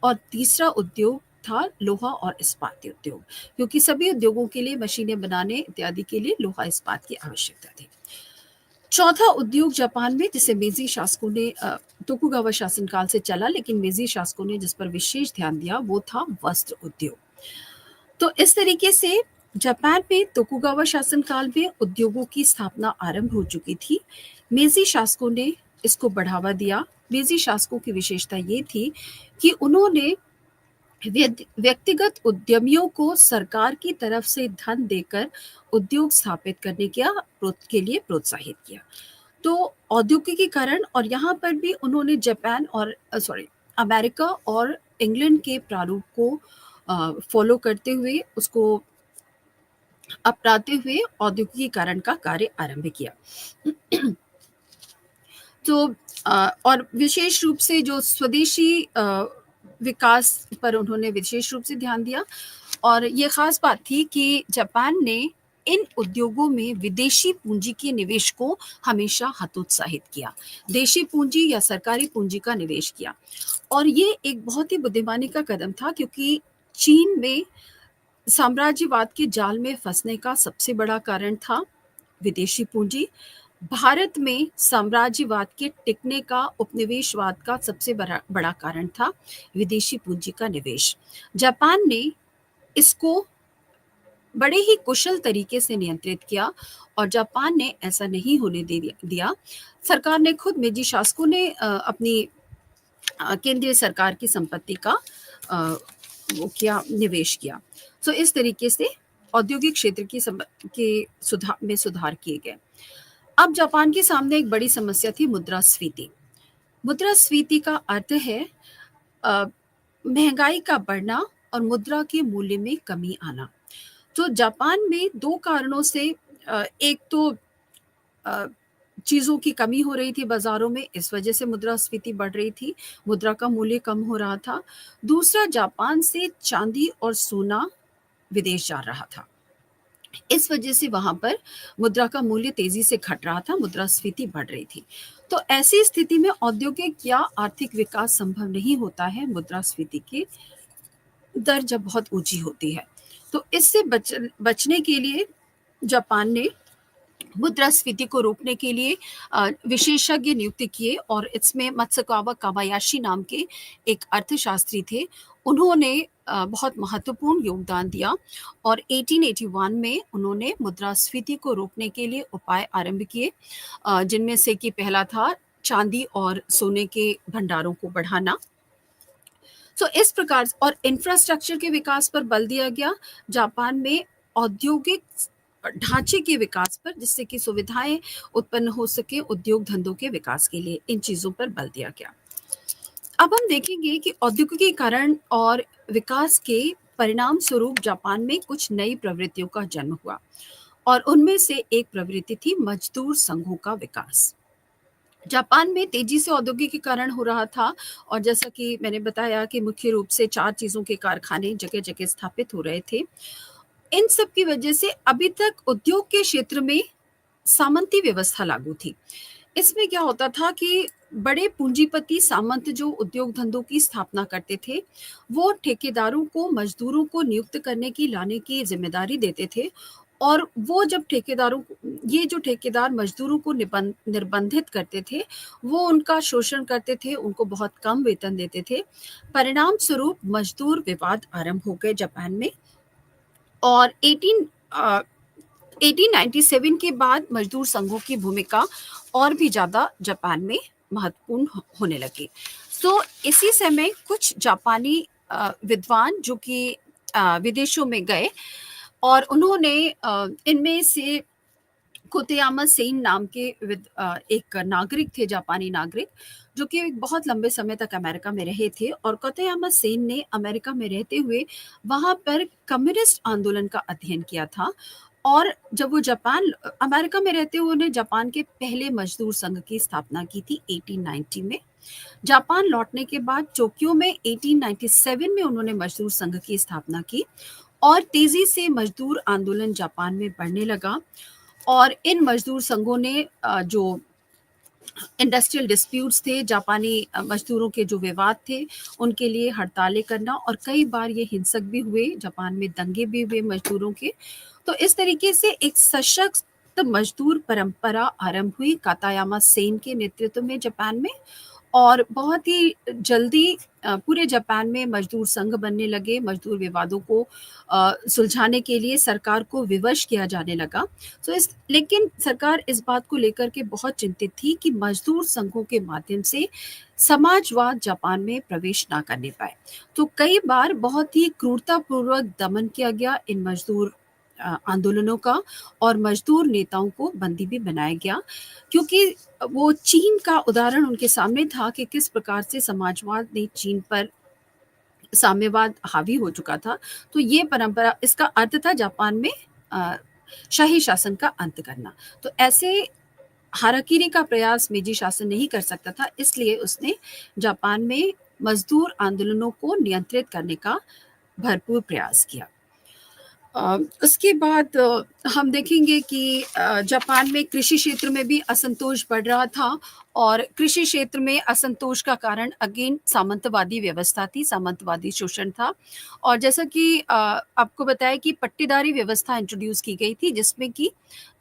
और तीसरा उद्योग था लोहा और इस्पात उद्योग, क्योंकि सभी उद्योगों के लिए मशीनें बनाने इत्यादि के लिए लोहा इस्पात की आवश्यकता थी। चौथा उद्योग जापान में, जिसे मेजी शासकों ने तोकुगावा शासनकाल से चला, लेकिन मेजी शासकों ने जिस पर विशेष ध्यान दिया वो था वस्त्र उद्योग। तो इस तरीके से जापान में तोकुगावा शासनकाल में उद्योगों की स्थापना आरंभ हो चुकी थी। मेजी शासकों ने इसको बढ़ावा दिया। मेजी शासकों की विशेषता ये थी कि उन्होंने व्यक्तिगत उद्यमियों को सरकार की तरफ से धन देकर उद्योग स्थापित करने के लिए प्रोत्साहित किया। तो औद्योगिकीकरण, और यहाँ पर भी उन्होंने जापान और अमेरिका और इंग्लैंड के प्रारूप को फॉलो करते हुए, उसको अपनाते हुए औद्योगिकीकरण का कार्य आरंभ किया। तो और विशेष रूप से जो स्वदेशी विकास पर उन्होंने विशेष रूप से ध्यान दिया। और ये खास बात थी कि जापान ने इन उद्योगों में विदेशी पूंजी के निवेश को हमेशा हतोत्साहित किया, देशी पूंजी या सरकारी पूंजी का निवेश किया। और ये एक बहुत ही बुद्धिमानी का कदम था, क्योंकि चीन में साम्राज्यवाद के जाल में फंसने का सबसे बड़ा कारण था विदेशी पूंजी। भारत में साम्राज्यवाद के टिकने का, उपनिवेशवाद का सबसे बड़ा कारण था विदेशी पूंजी का निवेश। जापान ने इसको बड़े ही कुशल तरीके से नियंत्रित किया और जापान ने ऐसा नहीं होने दिया। सरकार ने खुद, मेजी शासकों ने अपनी केंद्रीय सरकार की संपत्ति का निवेश किया। तो इस तरीके से औद्योगिक क्षेत्र के सुधार किए गए। अब जापान के सामने एक बड़ी समस्या थी मुद्रास्फीति। मुद्रास्फीति का अर्थ है महंगाई का बढ़ना और मुद्रा के मूल्य में कमी आना। तो जापान में दो कारणों से, एक तो चीज़ों की कमी हो रही थी बाज़ारों में, इस वजह से मुद्रास्फीति बढ़ रही थी, मुद्रा का मूल्य कम हो रहा था। दूसरा, जापान से चांदी और सोना विदेश जा रहा था, इस वजह से वहाँ पर मुद्रा का मूल्य तेजी से घट रहा था, मुद्रास्फीति बढ़ रही थी। तो ऐसी स्थिति में औद्योगिक या आर्थिक विकास संभव नहीं होता है मुद्रास्फीति की दर जब बहुत ऊंची होती है। तो इससे बचने के लिए जापान ने मुद्रास्फीति को रोकने के लिए विशेषज्ञ नियुक्त किए, और इसमें मत्सुकावा काबायाशी नाम के एक अर्थशास्त्री थे। उन्होंने बहुत महत्वपूर्ण योगदान दिया और 1881 में उन्होंने मुद्रास्फीति को रोकने के लिए उपाय आरंभ किए, जिनमें से कि पहला था चांदी और सोने के भंडारों को बढ़ाना। तो इस प्रकार, और इंफ्रास्ट्रक्चर के विकास पर बल दिया गया जापान में, औद्योगिक ढांचे के विकास पर, जिससे कि सुविधाएं उत्पन्न हो सके उद्योग धंधों के विकास के लिए, इन चीजों पर बल दिया गया। अब हम देखेंगे कि औद्योगिकीकरण और विकास के परिणाम स्वरूप जापान में कुछ नई प्रवृत्तियों का जन्म हुआ, और उनमें से एक प्रवृत्ति थी मजदूर संघों का विकास। जापान में तेजी से औद्योगिकीकरण हो रहा था, और जैसा कि मैंने बताया कि मुख्य रूप से 4 चीजों के कारखाने जगह जगह स्थापित हो रहे थे। इन सब की वजह से अभी तक उद्योग के क्षेत्र में सामंती व्यवस्था लागू थी। इसमें क्या होता था कि बड़े पूंजीपति सामंत जो उद्योग धंधों की स्थापना करते थे, वो ठेकेदारों को मजदूरों को नियुक्त करने की, लाने की जिम्मेदारी देते थे, और वो जब ये जो ठेकेदार मजदूरों को निर्बंधित करते थे, वो उनका शोषण करते थे, उनको बहुत कम वेतन देते थे। परिणाम स्वरूप मजदूर विवाद आरंभ हो गए जापान में, और 1897 के बाद मजदूर संघों की भूमिका और भी ज़्यादा जापान में महत्वपूर्ण होने लगी। तो इसी समय कुछ जापानी विद्वान जो कि विदेशों में गए, और उन्होंने इनमें से कोतेयामा सेन नाम के एक नागरिक थे, जापानी नागरिक, जो कि एक बहुत लंबे समय तक अमेरिका में रहे थे। और कोतेयामा सेन ने अमेरिका में रहते हुए वहाँ पर कम्युनिस्ट आंदोलन का अध्ययन किया था। और जब वो अमेरिका में रहते हुए उन्हें जापान के पहले मजदूर संघ की स्थापना की थी 1890 में। जापान लौटने के बाद टोक्यो में 1897 में उन्होंने मजदूर संघ की स्थापना की और तेजी से मजदूर आंदोलन जापान में बढ़ने लगा। और इन मजदूर संघों ने जो इंडस्ट्रियल डिस्प्यूट्स थे, जापानी मजदूरों के जो विवाद थे, उनके लिए हड़तालें करना, और कई बार ये हिंसक भी हुए, जापान में दंगे भी हुए मजदूरों के। तो इस तरीके से एक सशक्त मजदूर परंपरा आरंभ हुई कातायामा सेन के नेतृत्व में जापान में। और बहुत ही जल्दी पूरे जापान में मजदूर संघ बनने लगे। मजदूर विवादों को सुलझाने के लिए सरकार को विवश किया जाने लगा। लेकिन सरकार इस बात को लेकर के बहुत चिंतित थी कि मजदूर संघों के माध्यम से समाजवाद जापान में प्रवेश ना करने पाए। तो कई बार बहुत ही क्रूरतापूर्वक दमन किया गया इन मजदूर आंदोलनों का, और मजदूर नेताओं को बंदी भी बनाया गया, क्योंकि वो चीन का उदाहरण उनके सामने था कि किस प्रकार से समाजवाद ने चीन पर साम्यवाद हावी हो चुका था। तो ये परंपरा, इसका अर्थ था जापान में शाही शासन का अंत करना। तो ऐसे हाराकीरी का प्रयास मेजी शासन नहीं कर सकता था, इसलिए उसने जापान में मजदूर आंदोलनों को नियंत्रित करने का भरपूर प्रयास किया। उसके बाद हम देखेंगे कि जापान में कृषि क्षेत्र में भी असंतोष बढ़ रहा था। और कृषि क्षेत्र में असंतोष का कारण अगेन सामंतवादी व्यवस्था थी, सामंतवादी शोषण था। और जैसा कि आपको बताया कि पट्टेदारी व्यवस्था इंट्रोड्यूस की गई थी, जिसमें कि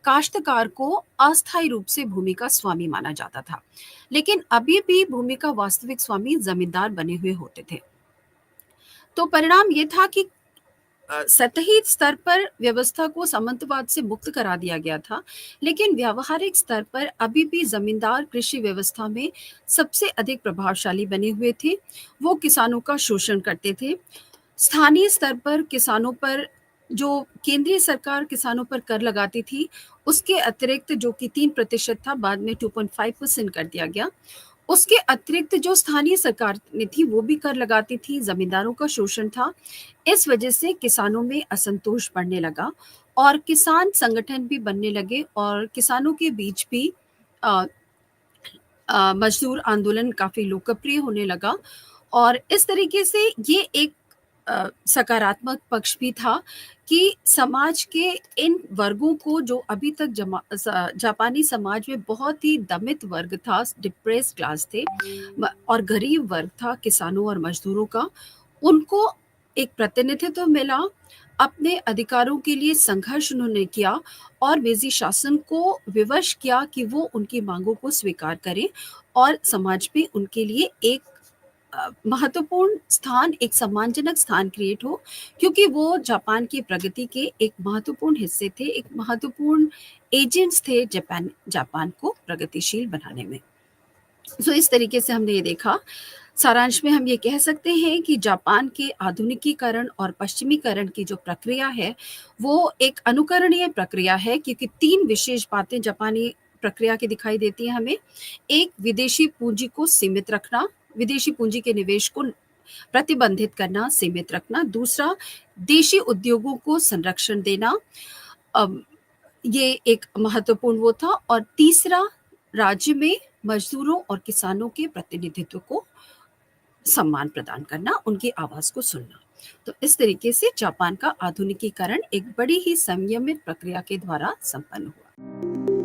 काश्तकार को अस्थायी रूप से भूमि का स्वामी माना जाता था, लेकिन अभी भी भूमि का वास्तविक स्वामी जमींदार बने हुए होते थे। तो परिणाम ये था कि सतही स्तर पर व्यवस्था को सामंतवाद से मुक्त करा दिया गया था, लेकिन व्यावहारिक स्तर पर अभी भी जमींदार कृषि व्यवस्था में सबसे अधिक प्रभावशाली बने हुए थे। वो किसानों का शोषण करते थे। स्थानीय स्तर पर किसानों पर, जो केंद्रीय सरकार किसानों पर कर लगाती थी, उसके अतिरिक्त, जो कि 3% था, बाद में 2.5% कर दिया गया, उसके अतिरिक्त जो स्थानीय सरकार ने थी वो भी कर लगाती थी। जमींदारों का शोषण था। इस वजह से किसानों में असंतोष बढ़ने लगा और किसान संगठन भी बनने लगे, और किसानों के बीच भी मजदूर आंदोलन काफ़ी लोकप्रिय होने लगा। और इस तरीके से ये एक सकारात्मक पक्ष भी था कि समाज के इन वर्गों को, जो अभी तक जापानी समाज में बहुत ही दमित वर्ग था, डिप्रेस्ड क्लास थे और गरीब वर्ग था किसानों और मजदूरों का, उनको एक प्रतिनिधित्व मिला। अपने अधिकारों के लिए संघर्ष उन्होंने किया और मेजी शासन को विवश किया कि वो उनकी मांगों को स्वीकार करें और समाज में उनके लिए एक महत्वपूर्ण स्थान, एक सम्मानजनक स्थान क्रिएट हो, क्योंकि वो जापान की प्रगति के एक महत्वपूर्ण हिस्से थे, एक महत्वपूर्ण एजेंट्स थे जापान को प्रगतिशील बनाने में। इस तरीके से हमने ये देखा। सारांश में हम ये कह सकते हैं कि जापान के आधुनिकीकरण और पश्चिमीकरण की जो प्रक्रिया है, वो एक अनुकरणीय प्रक्रिया है, क्योंकि 3 विशेष बातें जापानी प्रक्रिया की दिखाई देती हैं हमें। एक, विदेशी पूंजी को सीमित रखना, विदेशी पूंजी के निवेश को प्रतिबंधित करना, सीमित रखना। दूसरा, देशी उद्योगों को संरक्षण देना, ये एक महत्वपूर्ण वो था। और तीसरा, राज्य में मजदूरों और किसानों के प्रतिनिधित्व को सम्मान प्रदान करना, उनकी आवाज को सुनना। तो इस तरीके से जापान का आधुनिकीकरण एक बड़ी ही संयमित प्रक्रिया के द्वारा संपन्न हुआ।